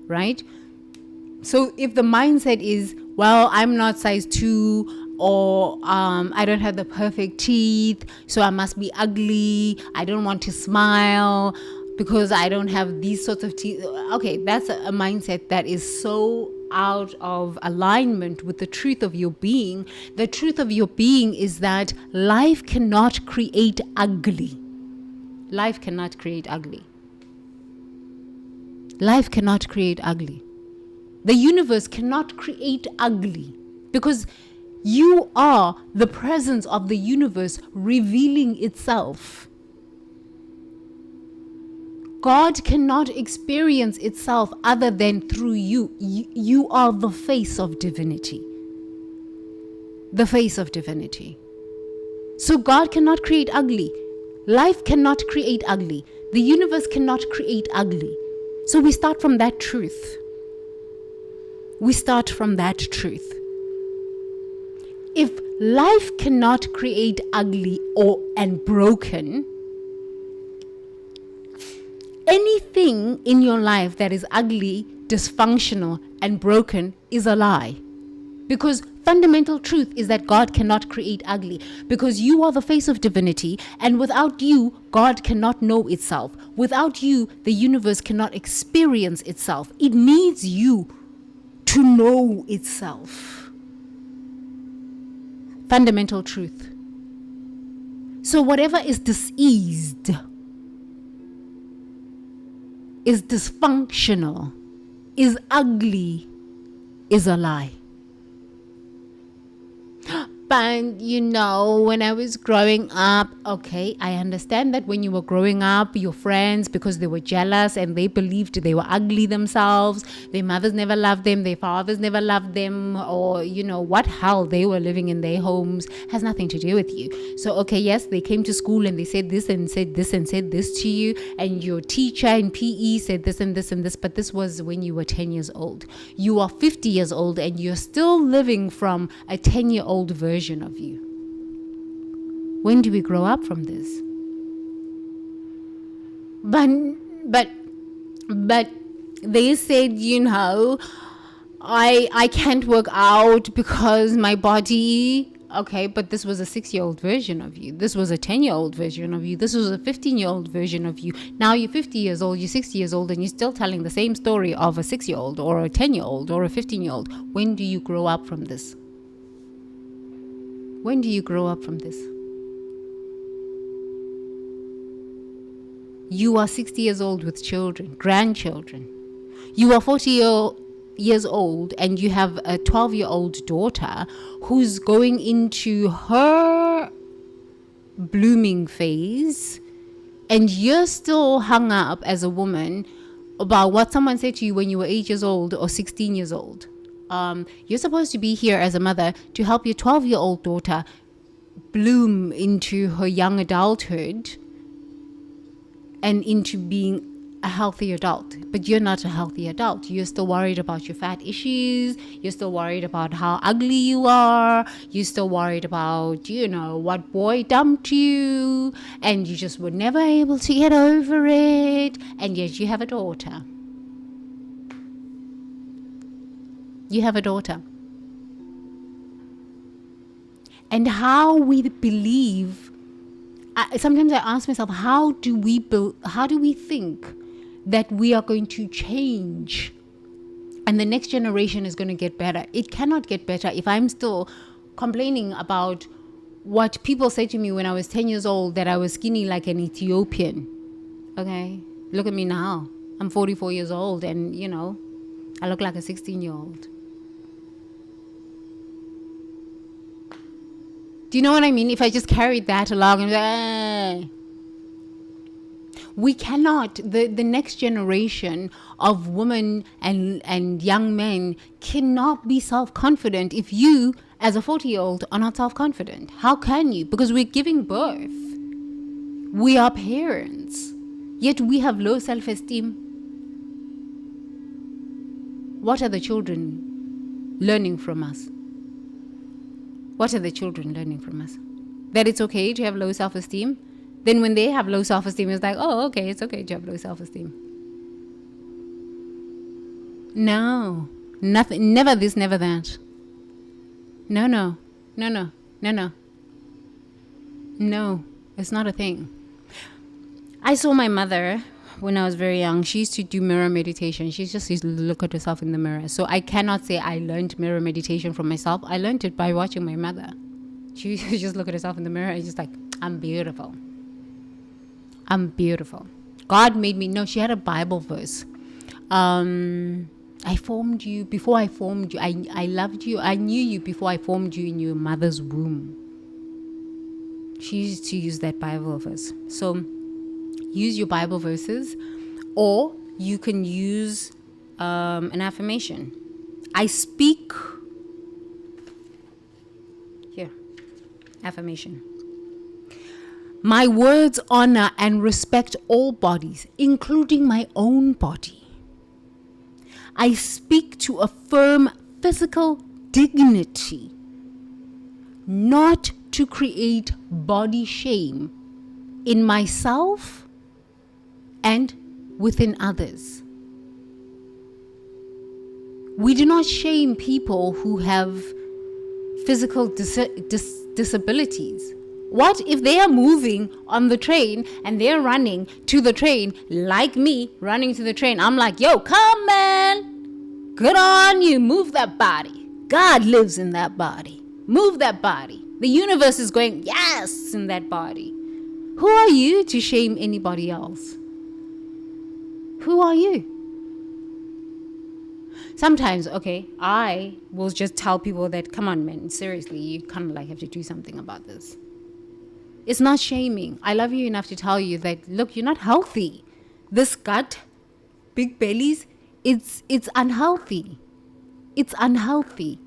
right? So if the mindset is, well, I'm not size 2, or I don't have the perfect teeth, so I must be ugly, I don't want to smile because I don't have these sorts of teeth. Okay, that's a mindset that is so out of alignment with the truth of your being. The truth of your being is that life cannot create ugly. Life cannot create ugly. Life cannot create ugly. The universe cannot create ugly because you are the presence of the universe revealing itself. God cannot experience itself other than through you. You are the face of divinity. The face of divinity. So God cannot create ugly. Life cannot create ugly. The universe cannot create ugly. So we start from that truth. We start from that truth. If life cannot create ugly and broken, anything in your life that is ugly, dysfunctional, and broken is a lie. Because fundamental truth is that God cannot create ugly. Because you are the face of divinity, and without you, God cannot know itself. Without you, the universe cannot experience itself. It needs you to know itself. Fundamental truth. So whatever is diseased, is dysfunctional, is ugly, is a lie. But when I was growing up, okay, I understand that when you were growing up, your friends, because they were jealous and they believed they were ugly themselves, their mothers never loved them, their fathers never loved them, or what hell they were living in their homes, has nothing to do with you. So okay, yes, they came to school and they said this and said this and said this to you, and your teacher in PE said this and this and this, but this was when you were 10 years old. You are 50 years old and you're still living from a 10-year-old version of you. When do we grow up from this? But they said, I can't work out because my body. Okay, but this was a 6-year-old version of you. This was a 10-year-old version of you. This was a 15-year-old version of you. Now you're 50 years old, you're 60 years old, and you're still telling the same story of a 6-year-old or a 10-year-old or a 15-year-old. When do you grow up from this? When do you grow up from this? You are 60 years old with children, grandchildren. You are 40 years old and you have a 12-year-old daughter who's going into her blooming phase, and you're still hung up as a woman about what someone said to you when you were 8 years old or 16 years old. You're supposed to be here as a mother to help your 12-year-old daughter bloom into her young adulthood and into being a healthy adult. But you're not a healthy adult. You're still worried about your fat issues. You're still worried about how ugly you are. You're still worried about, what boy dumped you, and you just were never able to get over it. And yet you have a daughter. You have a daughter. And how we believe, sometimes I ask myself, how do we think that we are going to change and the next generation is going to get better? It cannot get better if I'm still complaining about what people said to me when I was 10 years old, that I was skinny like an Ethiopian. Okay, look at me now. I'm 44 years old and, I look like a 16-year-old. Do you know what I mean? If I just carried that along and we cannot, the next generation of women and young men cannot be self-confident if you, as a 40-year-old, are not self-confident. How can you? Because we're giving birth. We are parents. Yet we have low self-esteem. What are the children learning from us? What are the children learning from us? That it's okay to have low self-esteem? Then when they have low self-esteem, it's like, oh, okay, it's okay to have low self-esteem. No, nothing, never this, never that. No, it's not a thing. I saw my mother when I was very young. She used to do mirror meditation. She just used to look at herself in the mirror. So I cannot say I learned mirror meditation from myself. I learned it by watching my mother. She used to just look at herself in the mirror and just like, I'm beautiful. I'm beautiful. God made me. No, she had a Bible verse. I formed you before I formed you. I loved you. I knew you before I formed you in your mother's womb. She used to use that Bible verse. So use your Bible verses, or you can use an affirmation. I speak. Here, affirmation. My words honor and respect all bodies, including my own body. I speak to affirm physical dignity, not to create body shame in myself and within others. We do not shame people who have physical disabilities. What if they are moving on the train and they're running to the train like me running to the train? I'm like, yo, come man, good on you, move that body. God lives in that body. Move that body. The universe is going, yes, in that body. Who are you to shame anybody else? Who are you? Sometimes, okay, I will just tell people that, come on, man, seriously, you kind of like have to do something about this. It's not shaming. I love you enough to tell you that, look, you're not healthy. This gut, big bellies, it's unhealthy. It's unhealthy.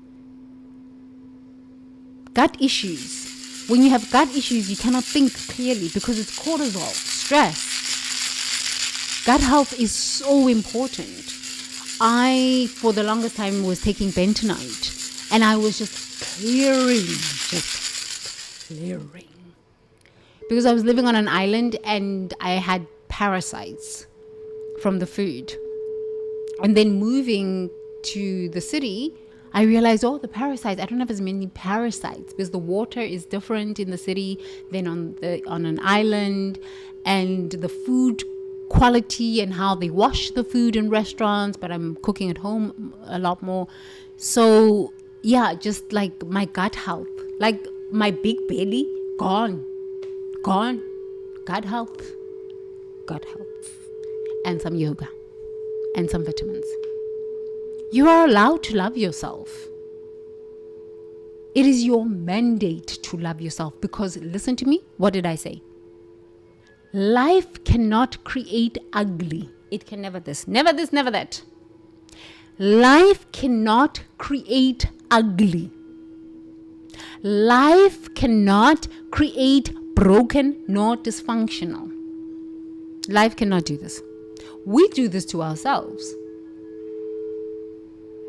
Gut issues. When you have gut issues, you cannot think clearly because it's cortisol, stress. Gut health is so important. I, for the longest time, was taking bentonite and I was just clearing. Because I was living on an island and I had parasites from the food. And then moving to the city, I realized, the parasites, I don't have as many parasites because the water is different in the city than on an island, and the food quality and how they wash the food in restaurants, but I'm cooking at home a lot more. So yeah, just like my gut health, like my big belly, gone. Gut health, and some yoga and some vitamins. You are allowed to love yourself. It is your mandate to love yourself because, listen to me, what did I say? Life cannot create ugly. It can never this, never that. Life cannot create ugly. Life cannot create broken nor dysfunctional. Life cannot do this. We do this to ourselves.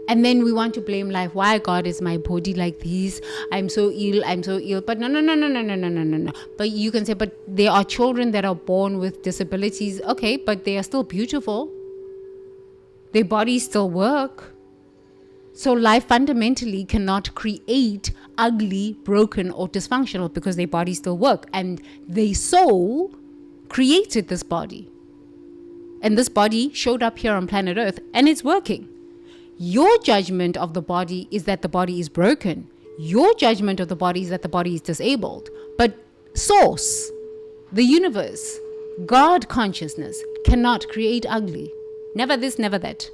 And then we want to blame life. Why, God, is my body like this? I'm so ill. But no. But you can say, but there are children that are born with disabilities. Okay, but they are still beautiful. Their bodies still work. So life fundamentally cannot create ugly, broken, or dysfunctional because their bodies still work. And their soul created this body. And this body showed up here on planet Earth and it's working. Your judgment of the body is that the body is broken. Your judgment of the body is that the body is disabled. But Source, the universe, God consciousness cannot create ugly. Never this, never that.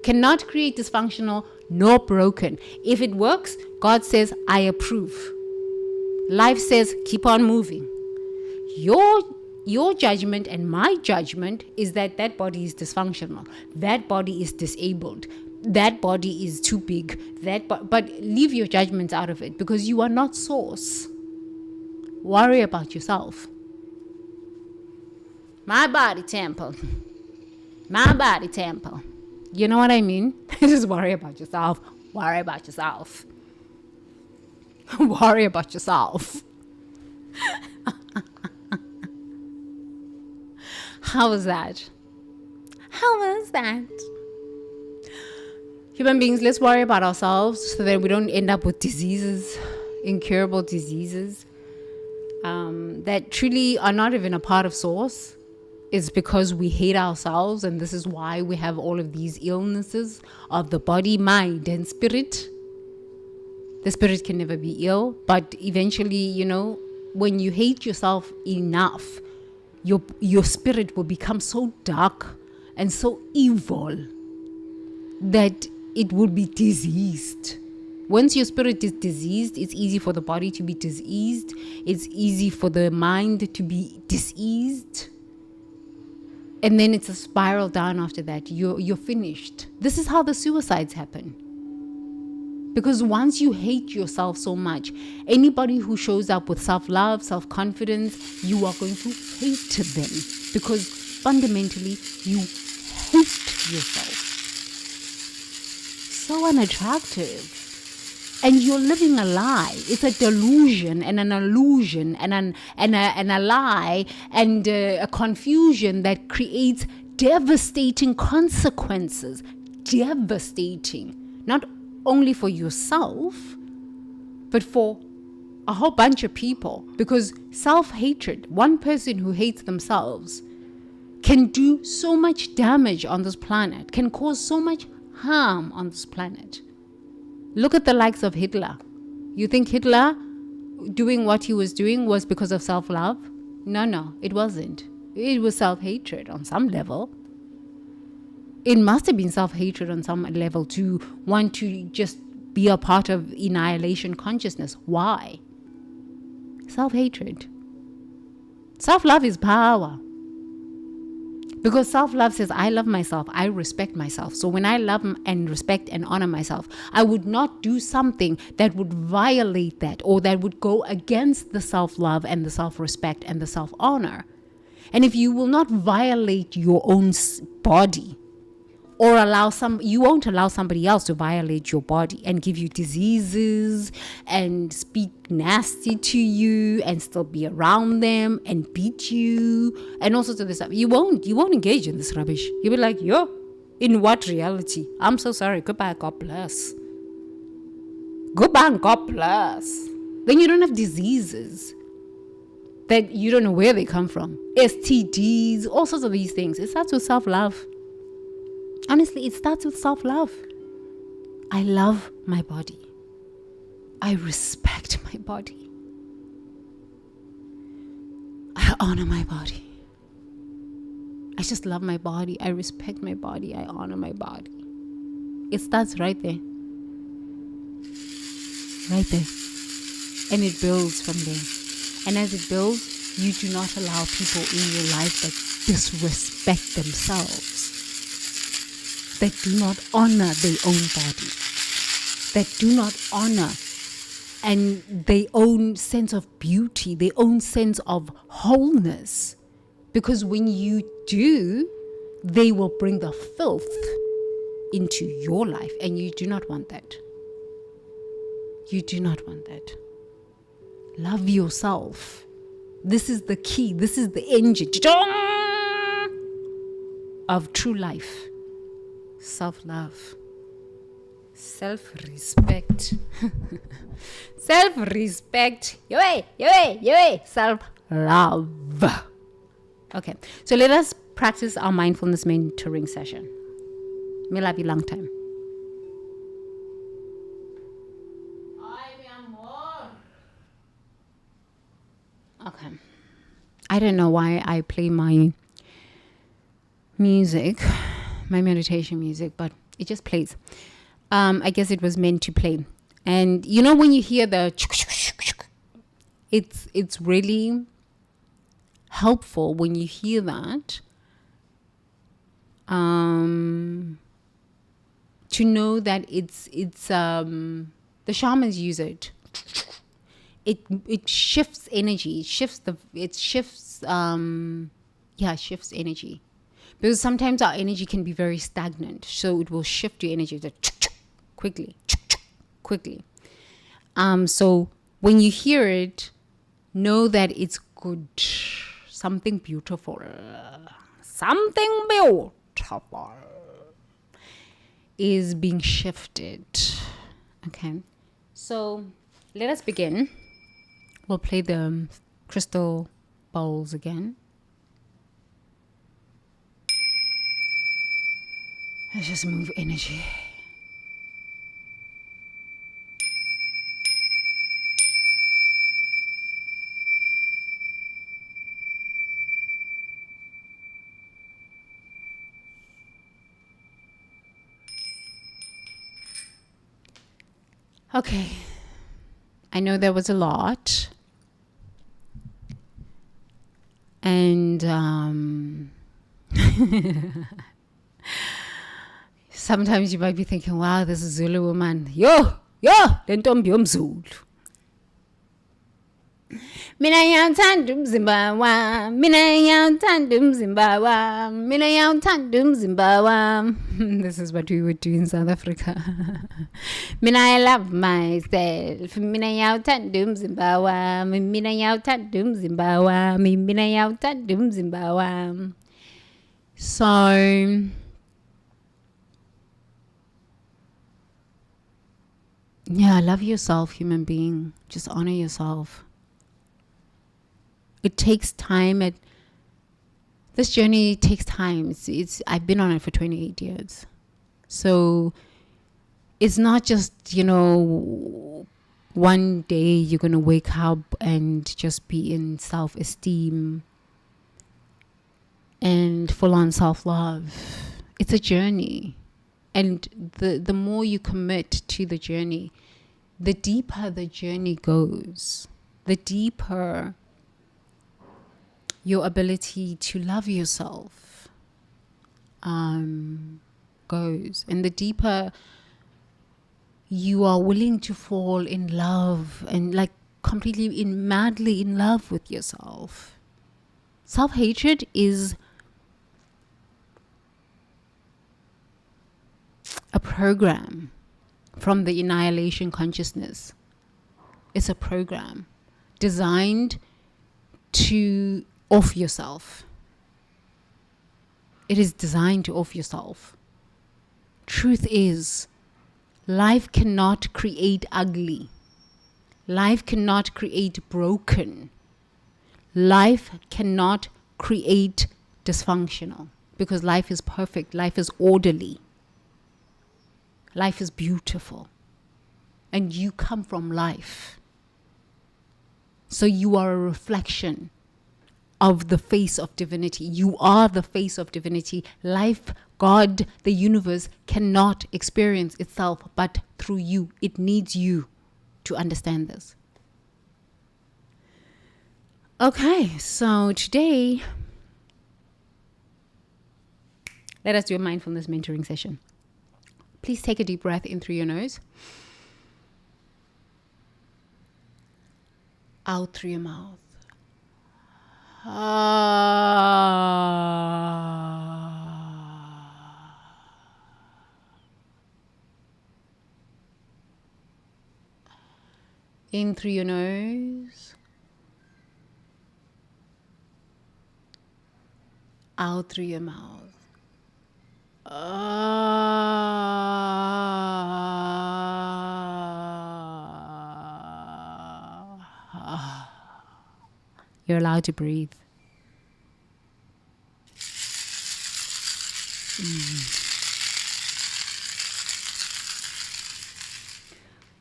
Cannot create dysfunctional nor broken. If it works, God says, I approve. Life says, keep on moving. Your judgment and my judgment is that that body is dysfunctional. That body is disabled. That body is too big. But leave your judgments out of it because you are not source. Worry about yourself. My body temple. My body temple. You know what I mean? Just worry about yourself. Worry about yourself. Worry about yourself. How was that? How was that? Human beings, let's worry about ourselves so that we don't end up with diseases, incurable diseases that truly are not even a part of source. It's because we hate ourselves, and this is why we have all of these illnesses of the body, mind, and spirit. The spirit can never be ill, but eventually, when you hate yourself enough, your spirit will become so dark and so evil that it will be diseased. Once your spirit is diseased, it's easy for the body to be diseased. It's easy for the mind to be diseased. And then it's a spiral down after that. You're finished. This is how the suicides happen. Because once you hate yourself so much, anybody who shows up with self-love, self-confidence, you are going to hate them. Because fundamentally, you hate yourself. So unattractive. And you're living a lie. It's a delusion and an illusion and a lie and a confusion that creates devastating consequences. Devastating. Not only for yourself, but for a whole bunch of people. Because self-hatred, one person who hates themselves, can do so much damage on this planet, can cause so much harm on this planet. Look at the likes of Hitler. You think Hitler doing what he was doing was because of self-love? No, it wasn't. It was self-hatred on some level. It must have been self-hatred on some level to want to just be a part of annihilation consciousness. Why? Self-hatred. Self-love is power. Because self-love says, I love myself, I respect myself. So when I love and respect and honor myself, I would not do something that would violate that or that would go against the self-love and the self-respect and the self-honor. And if you will not violate your own body or you won't allow somebody else to violate your body and give you diseases and speak nasty to you and still be around them and beat you and all sorts of this stuff. You won't engage in this rubbish. You'll be like, in what reality? I'm so sorry. Goodbye, God bless. Goodbye and God bless. Then you don't have diseases that you don't know where they come from. STDs, all sorts of these things. It starts with self-love. Honestly, it starts with self-love. I love my body. I respect my body. I honor my body. I just love my body. I respect my body. I honor my body. It starts right there. Right there. And it builds from there. And as it builds, you do not allow people in your life that disrespect themselves, that do not honor their own body, that do not honor and their own sense of beauty, their own sense of wholeness. Because when you do, they will bring the filth into your life, and you do not want that. You do not want that. Love yourself. This is the key. This is the engine of true life. Self-love. Self-respect. Self-respect. Self-love. Okay, so let us practice our mindfulness mentoring session. Me love you long time. Okay. I don't know why I play my music, my meditation music, but it just plays. I guess it was meant to play. And you know when you hear the it's really helpful when you hear that to know that it's the shamans use it. It shifts energy. It shifts energy. Because sometimes our energy can be very stagnant. So it will shift your energy quickly. So when you hear it, know that it's good. Something beautiful is being shifted. Okay. So let us begin. We'll play the crystal bowls again. Let's just move energy. Okay. I know there was a lot. And sometimes you might be thinking, wow, this is Zulu woman. Yo, lentombi yomzulu. Mina yawuthanda umzimba wami, mina yawuthanda umzimba wami, mina yawuthanda umzimba wami. This is what we would do in South Africa. Mina, I love myself. Mina yawuthanda umzimba wami, mina yawuthanda umzimba wami, mina yawuthanda umzimba wami. So yeah, love yourself, human being. Just honor yourself. It takes time. This journey takes time. It's I've been on it for 28 years. So it's not just, one day you're going to wake up and just be in self-esteem and full-on self-love. It's a journey. And the more you commit to the journey, the deeper the journey goes. The deeper your ability to love yourself goes. And the deeper you are willing to fall in love and completely madly in love with yourself. Self-hatred is a program from the annihilation consciousness. It's a program designed to off yourself. It is designed to off yourself. Truth is, life cannot create ugly. Life cannot create broken. Life cannot create dysfunctional, because life is perfect. Life is orderly. Life is beautiful. And you come from life. So you are a reflection of the face of divinity. You are the face of divinity. Life, God, the universe cannot experience itself but through you. It needs you to understand this. Okay, so today, let us do a mindfulness mentoring session. Please take a deep breath in through your nose. Out through your mouth. Ah. In through your nose. Out through your mouth. You're allowed to breathe.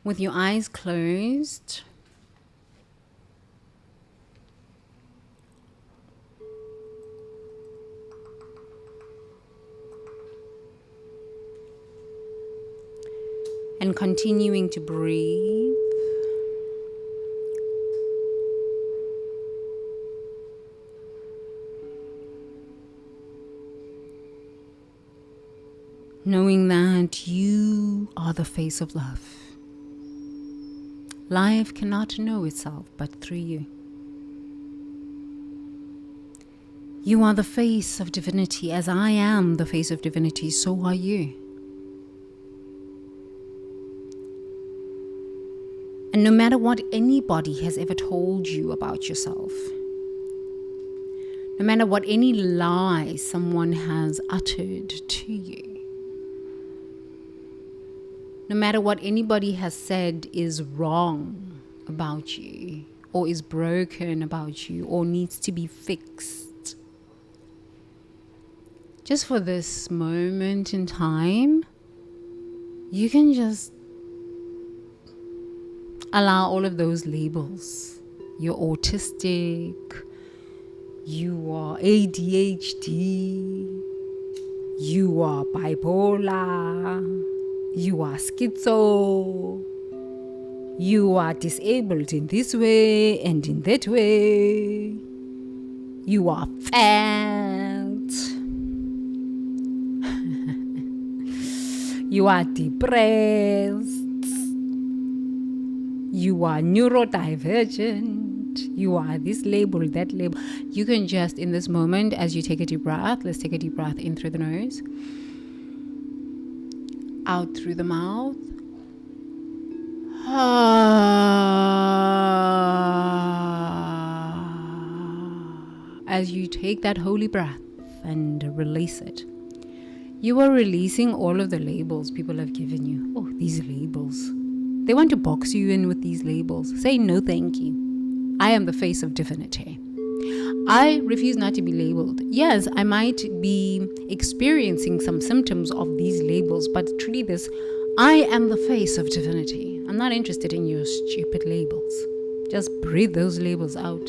With your eyes closed, and continuing to breathe, knowing that you are the face of love. Life cannot know itself but through you. You are the face of divinity. As I am the face of divinity, so are you. And no matter what anybody has ever told you about yourself, no matter what any lie someone has uttered to you, no matter what anybody has said is wrong about you, or is broken about you, or needs to be fixed, just for this moment in time, you can just allow all of those labels. You're autistic, you are ADHD, you are bipolar, you are schizo, you are disabled in this way and in that way, you are fat, you are depressed, you are neurodivergent, you are this label, that label. You can just, in this moment, as you take a deep breath, let's take a deep breath in through the nose, out through the mouth. As you take that holy breath and release it, you are releasing all of the labels people have given you. Oh, these labels. They want to box you in with these labels. Say no thank you. I am the face of divinity. I refuse not to be labeled. Yes, I might be experiencing some symptoms of these labels, but truly this, I am the face of divinity. I'm not interested in your stupid labels. Just breathe those labels out.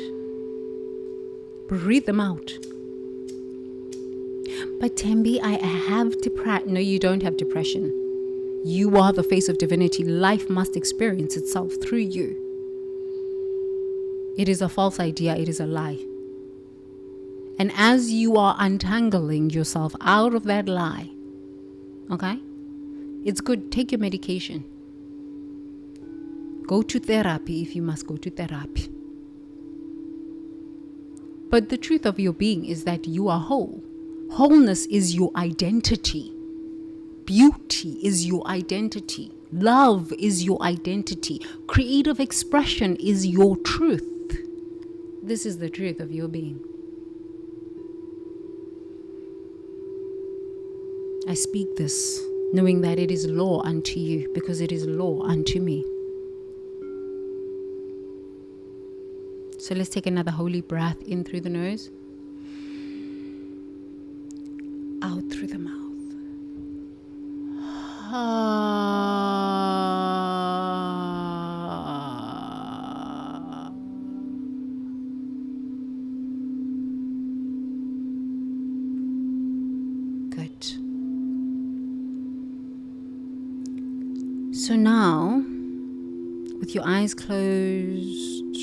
Breathe them out. But Tembi, I have depression. No, you don't have depression. You are the face of divinity. Life must experience itself through you. It is a false idea. It is a lie. And as you are untangling yourself out of that lie, okay, it's good. Take your medication. Go to therapy if you must go to therapy. But the truth of your being is that you are whole. Wholeness is your identity. Beauty is your identity. Love is your identity. Creative expression is your truth. This is the truth of your being. I speak this knowing that it is law unto you, because it is law unto me. So let's take another holy breath in through the nose, out through the mouth. Good. So now, with your eyes closed,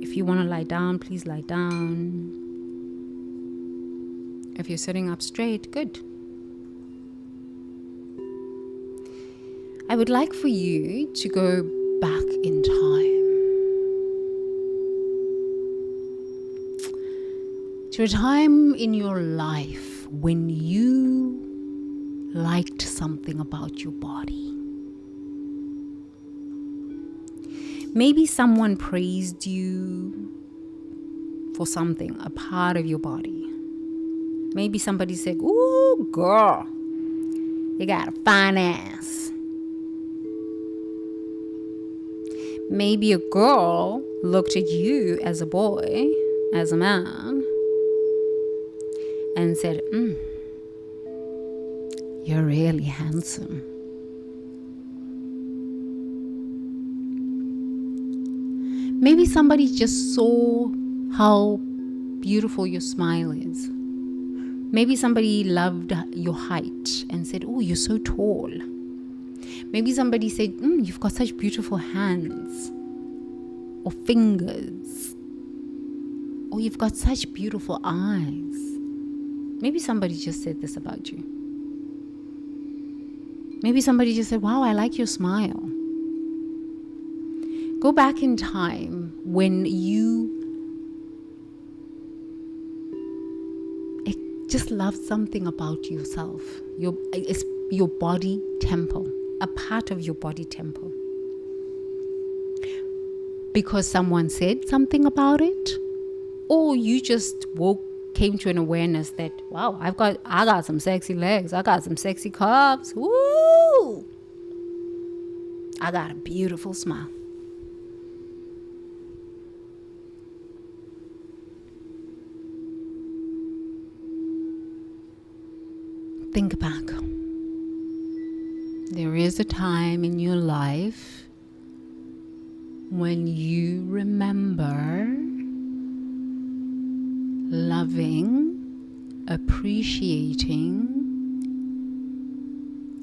if you want to lie down, please lie down. If you're sitting up straight, good. I would like for you to go back in time. to a time in your life when you liked something about your body. Maybe someone praised you for something, a part of your body. Maybe somebody said, "Ooh, girl, you got a fine ass." Maybe a girl looked at you as a boy, as a man, and said, "You're really handsome." Maybe somebody just saw how beautiful your smile is. Maybe somebody loved your height and said, "Oh, you're so tall." Maybe somebody said, "You've got such beautiful hands or fingers, or you've got such beautiful eyes." Maybe somebody just said this about you. Maybe somebody just said, "Wow, I like your smile." Go back in time when you just loved something about yourself, your body temple, a part of your body temple. Because someone said something about it, or you just came to an awareness that, wow, I got some sexy legs, I got some sexy calves, woo! I got a beautiful smile. Think back. There is a time in your life when you remember loving, appreciating,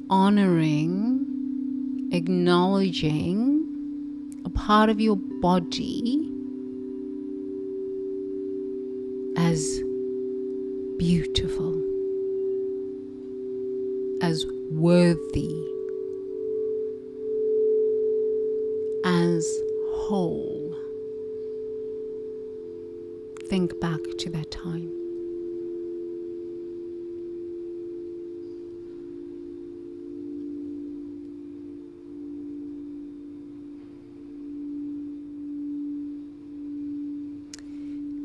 honoring, acknowledging a part of your body as beautiful, as worthy, as whole. Think back to that time.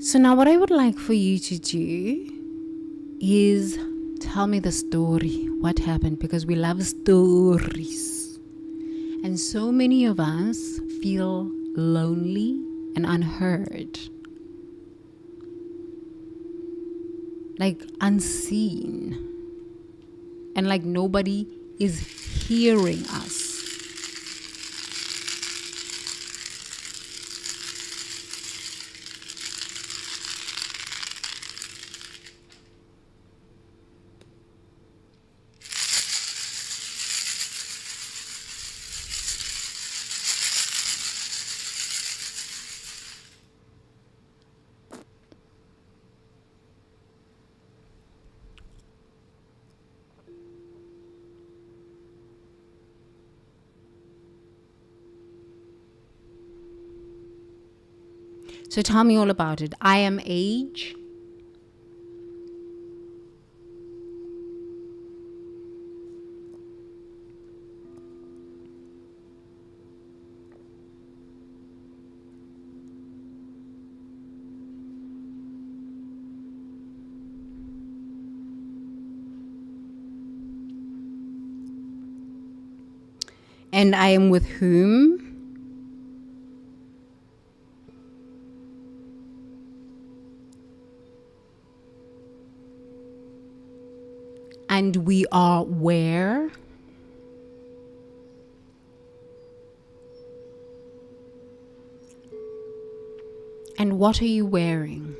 So now what I would like for you to do is tell me the story, what happened, because we love stories. And so many of us feel lonely and unheard, like unseen, and like nobody is hearing us. So tell me all about it. I am age. And I am with whom? And we are where? And what are you wearing?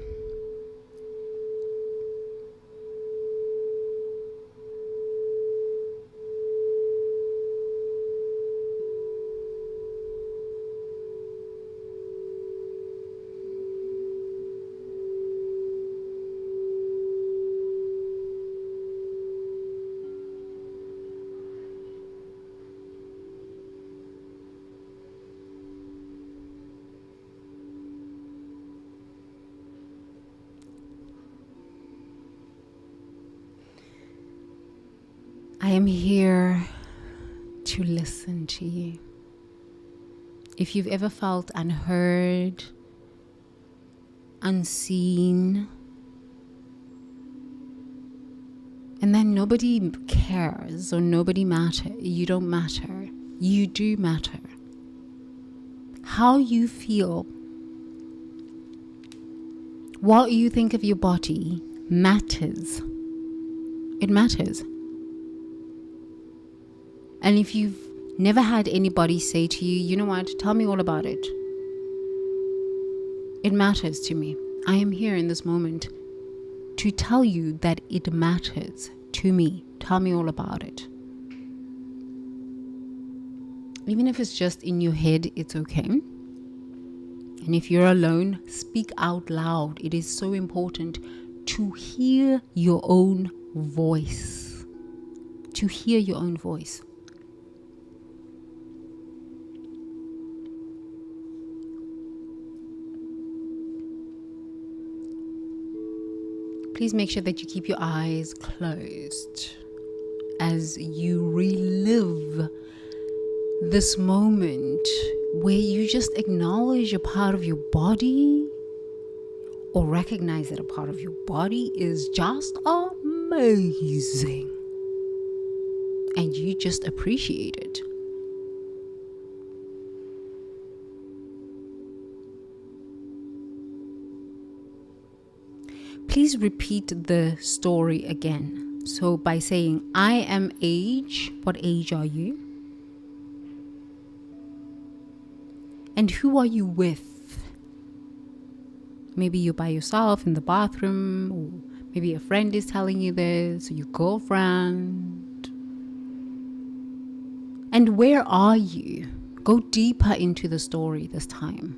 am here to listen to you. If you've ever felt unheard, unseen, and then nobody cares or nobody matters, you don't matter. You do matter. How you feel, what you think of your body matters. It matters. And if you've never had anybody say to you, you know what, tell me all about it. It matters to me. I am here in this moment to tell you that it matters to me. Tell me all about it. Even if it's just in your head, it's okay. And if you're alone, speak out loud. It is so important to hear your own voice. To hear your own voice. Please make sure that you keep your eyes closed as you relive this moment where you just acknowledge a part of your body or recognize that a part of your body is just amazing and you just appreciate it. Please repeat the story again. So by saying, I am age, what age are you? And who are you with? Maybe you're by yourself in the bathroom, or maybe a friend is telling you this, or your girlfriend. And where are you? Go deeper into the story this time.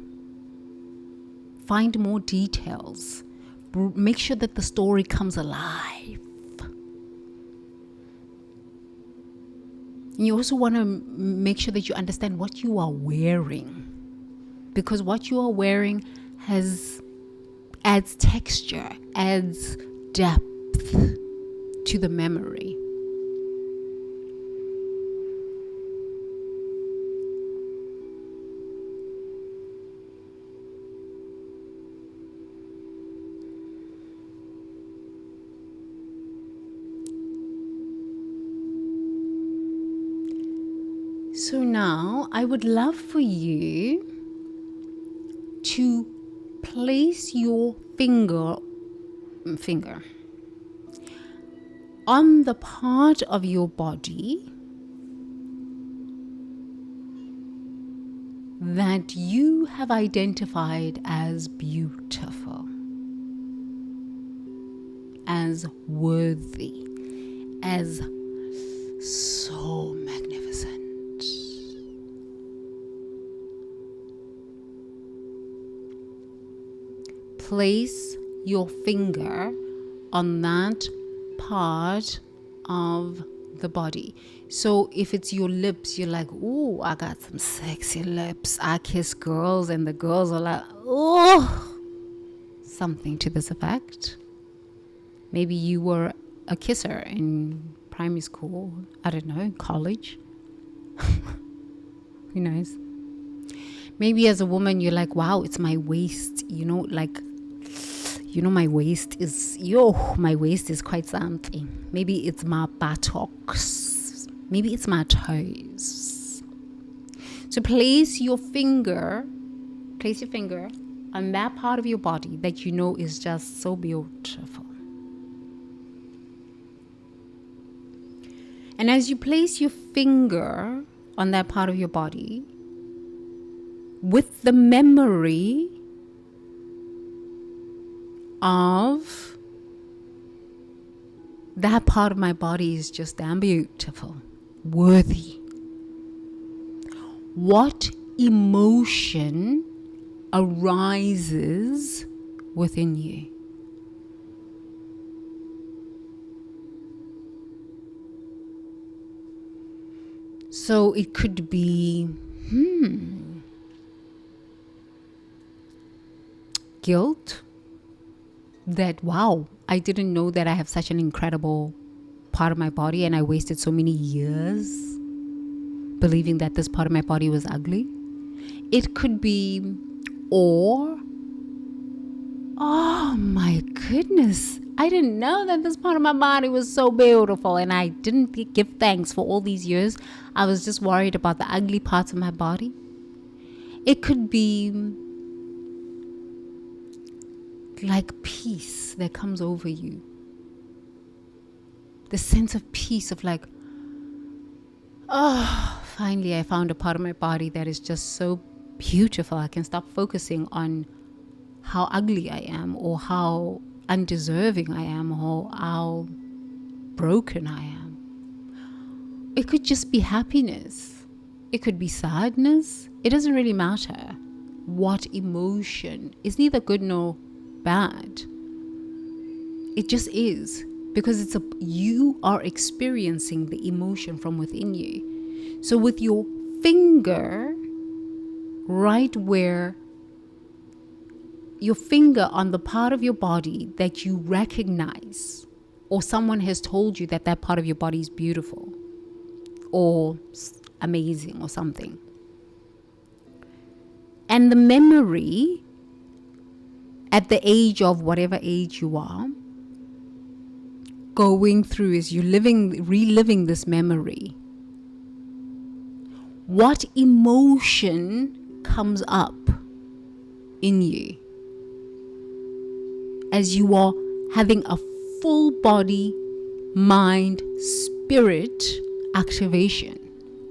Find more details. Make sure that the story comes alive. And you also want to make sure that you understand what you are wearing. Because what you are wearing adds texture, adds depth to the memory. So now I would love for you to place your finger on the part of your body that you have identified as beautiful, as worthy, as so magnificent. Place your finger on that part of the body. So if it's your lips, you're like, oh, I got some sexy lips. I kiss girls and the girls are like, oh, something to this effect. Maybe you were a kisser in primary school, I don't know, college. Who knows? Maybe as a woman, you're like, wow, it's my waist, my waist is quite something. Maybe it's my buttocks. Maybe it's my toes. So place your finger on that part of your body that you know is just so beautiful. And as you place your finger on that part of your body, with the memory of that part of my body is just damn beautiful, worthy. What emotion arises within you? So it could be guilt that, wow, I didn't know that I have such an incredible part of my body, and I wasted so many years believing that this part of my body was ugly. It could be, or, oh my goodness, I didn't know that this part of my body was so beautiful, and I didn't give thanks for all these years. I was just worried about the ugly parts of my body. It could be like peace that comes over you. The sense of peace of like, oh, finally I found a part of my body that is just so beautiful. I can stop focusing on how ugly I am, or how undeserving I am, or how broken I am. It could just be happiness. It could be sadness. It doesn't really matter what emotion. It's neither good nor bad. It just is, because you are experiencing the emotion from within you. So with your finger right where your finger on the part of your body that you recognize, or someone has told you that that part of your body is beautiful or amazing or something, and the memory at the age of whatever age you are going through, is you reliving this memory, what emotion comes up in you as you are having a full body, mind, spirit activation?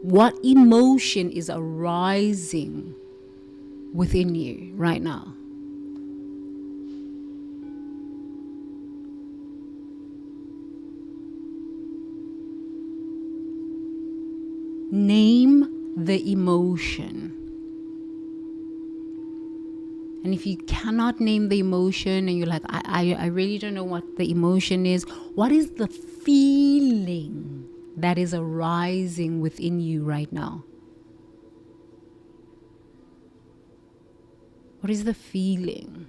What emotion is arising within you right now? Name the emotion. And if you cannot name the emotion and you're like, I really don't know what the emotion is, what is the feeling that is arising within you right now? What is the feeling?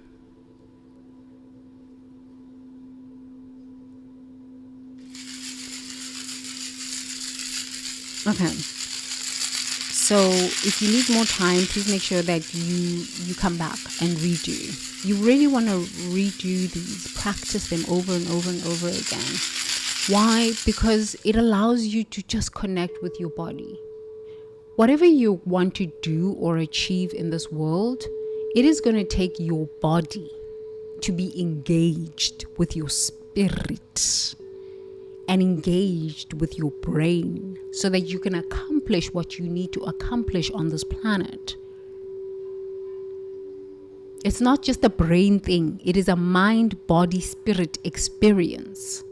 Okay. So if you need more time, please make sure that you come back and redo. You really want to redo these, practice them over and over and over again. Why? Because it allows you to just connect with your body. Whatever you want to do or achieve in this world, it is going to take your body to be engaged with your spirit and engaged with your brain so that you can accomplish what you need to accomplish on this planet. It's not just a brain thing. It is a mind, body, spirit experience.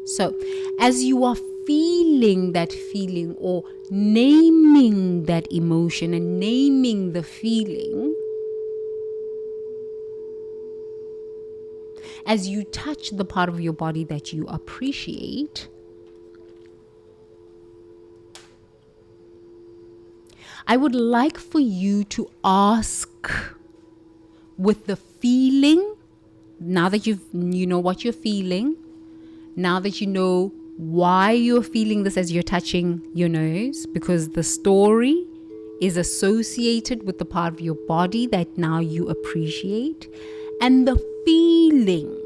So as you are feeling that feeling, or naming that emotion and naming the feeling, as you touch the part of your body that you appreciate, I would like for you to ask with the feeling, now that you know what you're feeling, now that you know why you're feeling this as you're touching your nose, because the story is associated with the part of your body that now you appreciate, and the feeling.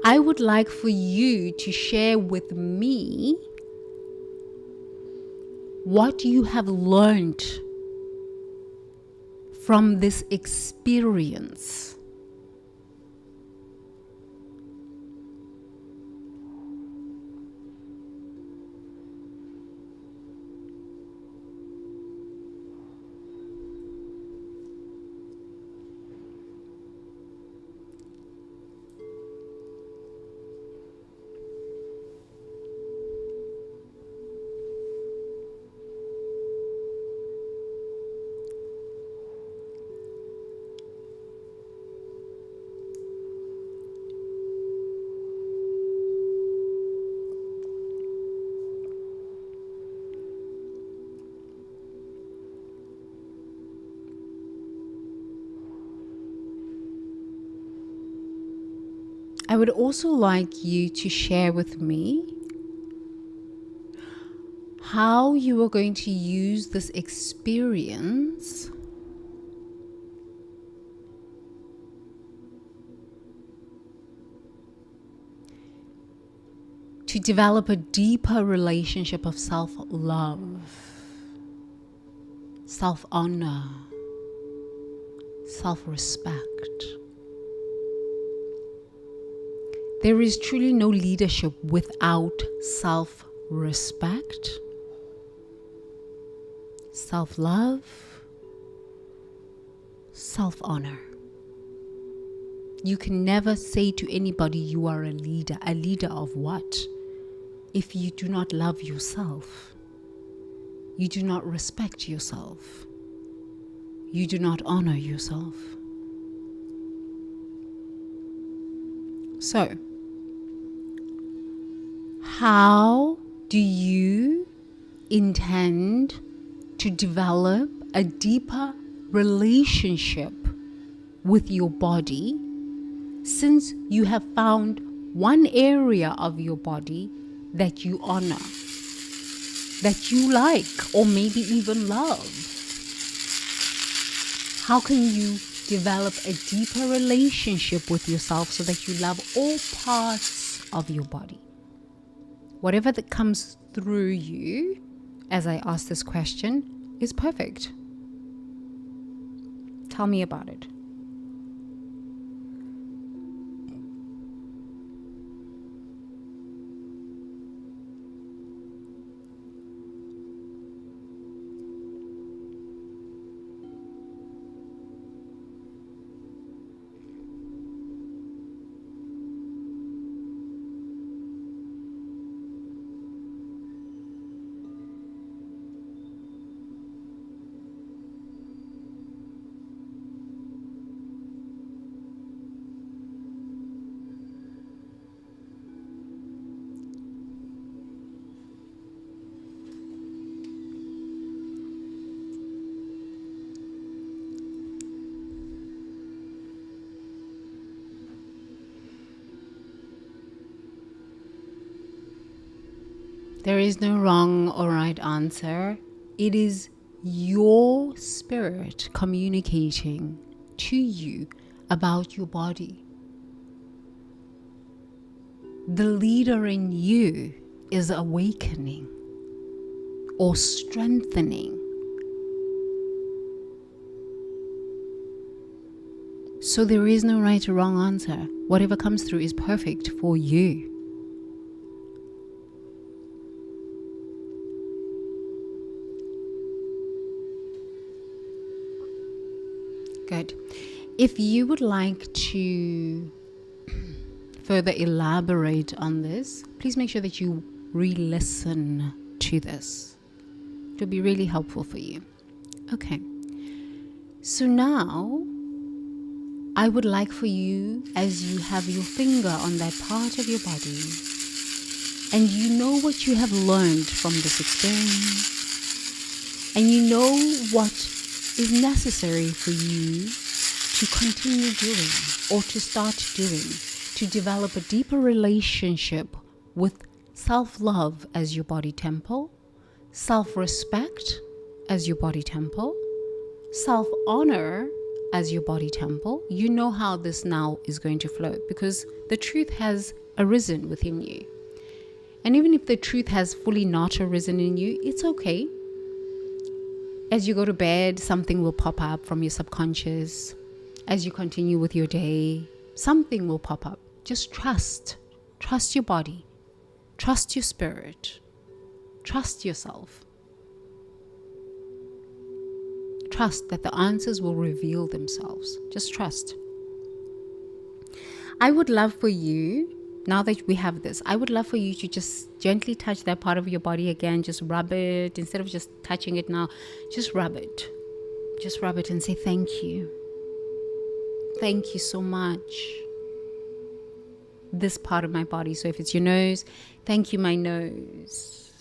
I would like for you to share with me what you have learned from this experience. I would also like you to share with me how you are going to use this experience to develop a deeper relationship of self-love, self-honor, self-respect. There is truly no leadership without self-respect, self-love, self-honor. You can never say to anybody you are a leader. A leader of what? If you do not love yourself, you do not respect yourself, you do not honor yourself. So, how do you intend to develop a deeper relationship with your body, since you have found one area of your body that you honor, that you like, or maybe even love? How can you develop a deeper relationship with yourself so that you love all parts of your body? Whatever that comes through you as I ask this question is perfect. Tell me about it. There is no wrong or right answer. It is your spirit communicating to you about your body. The leader in you is awakening or strengthening. So there is no right or wrong answer. Whatever comes through is perfect for you. Good. If you would like to further elaborate on this, please make sure that you re-listen to this. It will be really helpful for you. Okay. So now, I would like for you, as you have your finger on that part of your body, and you know what you have learned from this experience, and you know what is necessary for you to continue doing or to start doing to develop a deeper relationship with self-love as your body temple, self-respect as your body temple, self-honor as your body temple. You know how this now is going to flow because the truth has arisen within you. And even if the truth has fully not arisen in you, it's okay. As you go to bed, something will pop up from your subconscious. As you continue with your day, something will pop up. Just trust. Trust your body. Trust your spirit. Trust yourself. Trust that the answers will reveal themselves. Just trust. I would love for you, now that we have this, I would love for you to just gently touch that part of your body again. Just rub it. Instead of just touching it now, just rub it. Just rub it and say thank you. Thank you so much. This part of my body. So if it's your nose, thank you, my nose.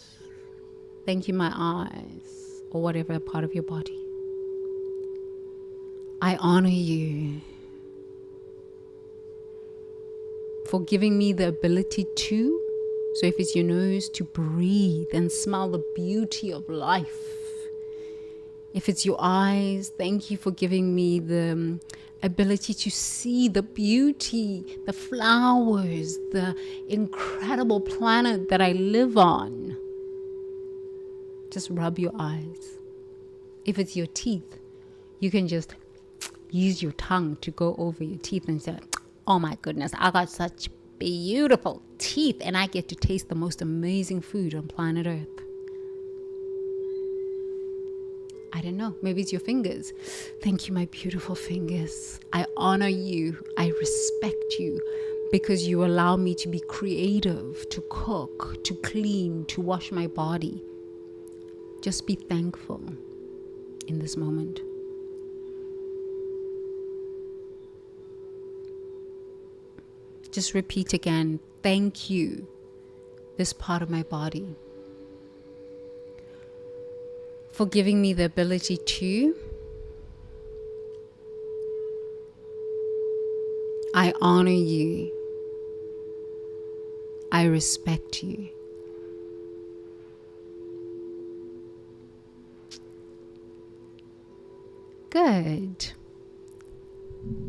Thank you, my eyes. Or whatever part of your body. I honor you for giving me the ability to, so if it's your nose, to breathe and smell the beauty of life. If it's your eyes, thank you for giving me the ability to see the beauty, the flowers, the incredible planet that I live on. Just rub your eyes. If it's your teeth, you can just use your tongue to go over your teeth and say, oh my goodness, I got such beautiful teeth and I get to taste the most amazing food on planet Earth. I don't know, maybe it's your fingers. Thank you, my beautiful fingers. I honor you. I respect you because you allow me to be creative, to cook, to clean, to wash my body. Just be thankful in this moment. Just repeat again, thank you, this part of my body, for giving me the ability to. I honor you. I respect you. Good.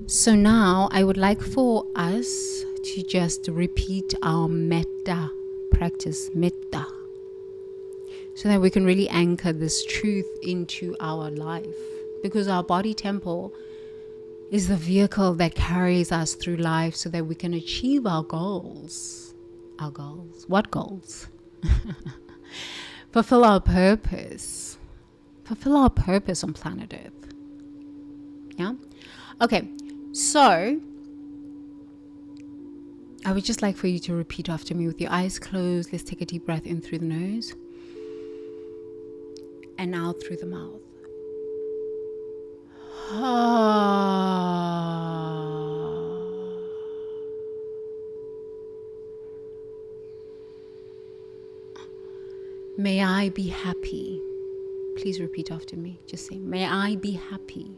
So now I would like for us to just repeat our metta practice, metta, so that we can really anchor this truth into our life, because our body temple is the vehicle that carries us through life so that we can achieve our goals. Our goals. What goals? Fulfill our purpose. Fulfill our purpose on planet Earth. Yeah? Okay, so I would just like for you to repeat after me with your eyes closed. Let's take a deep breath in through the nose and out through the mouth. May I be happy. Please repeat after me. Just say, may I be happy.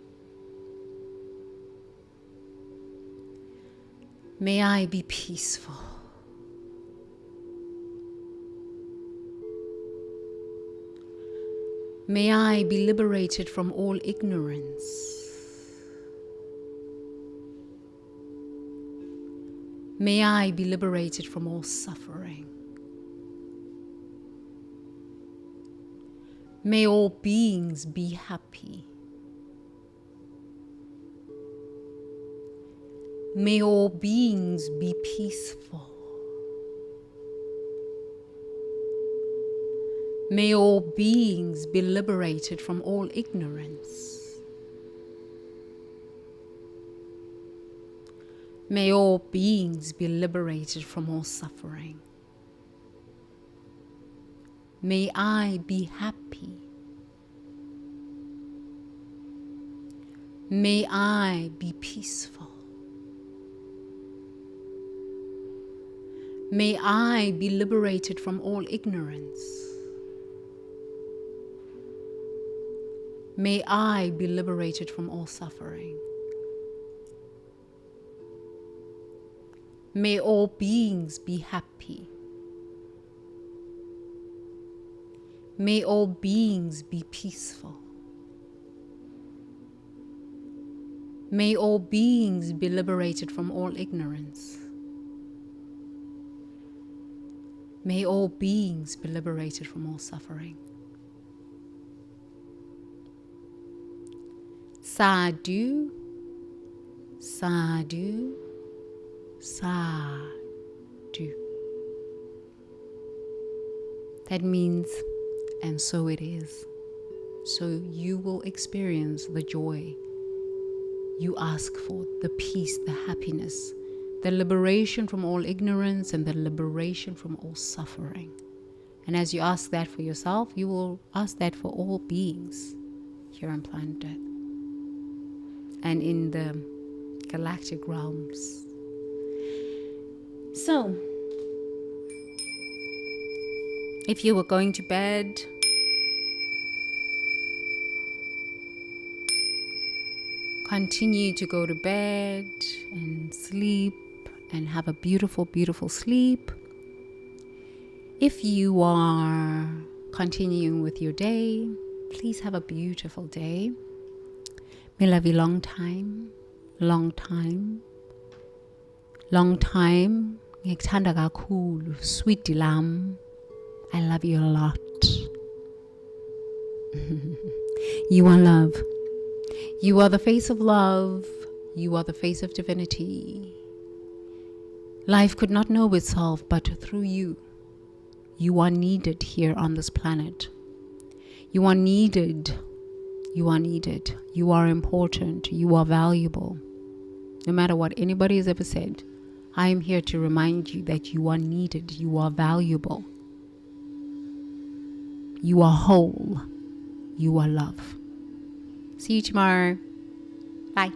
May I be peaceful. May I be liberated from all ignorance. May I be liberated from all suffering. May all beings be happy. May all beings be peaceful. May all beings be liberated from all ignorance. May all beings be liberated from all suffering. May I be happy. May I be peaceful. May I be liberated from all ignorance. May I be liberated from all suffering. May all beings be happy. May all beings be peaceful. May all beings be liberated from all ignorance. May all beings be liberated from all suffering. Sadhu, sadhu, sadhu. That means, and so it is. So you will experience the joy you ask for, the peace, the happiness, the liberation from all ignorance, and the liberation from all suffering. And as you ask that for yourself, you will ask that for all beings here on planet Earth and in the galactic realms. So, if you were going to bed, continue to go to bed and sleep and have a beautiful, beautiful sleep. If you are continuing with your day, please have a beautiful day. May love you long time, long time, long time. Ngikuthanda kakhulu, sweetie lam. I love you a lot. You are love. You are the face of love. You are the face of divinity. Life could not know itself but through you. You are needed here on this planet. You are needed. You are needed. You are important. You are valuable. No matter what anybody has ever said, I am here to remind you that you are needed. You are valuable. You are whole. You are love. See you tomorrow. Bye.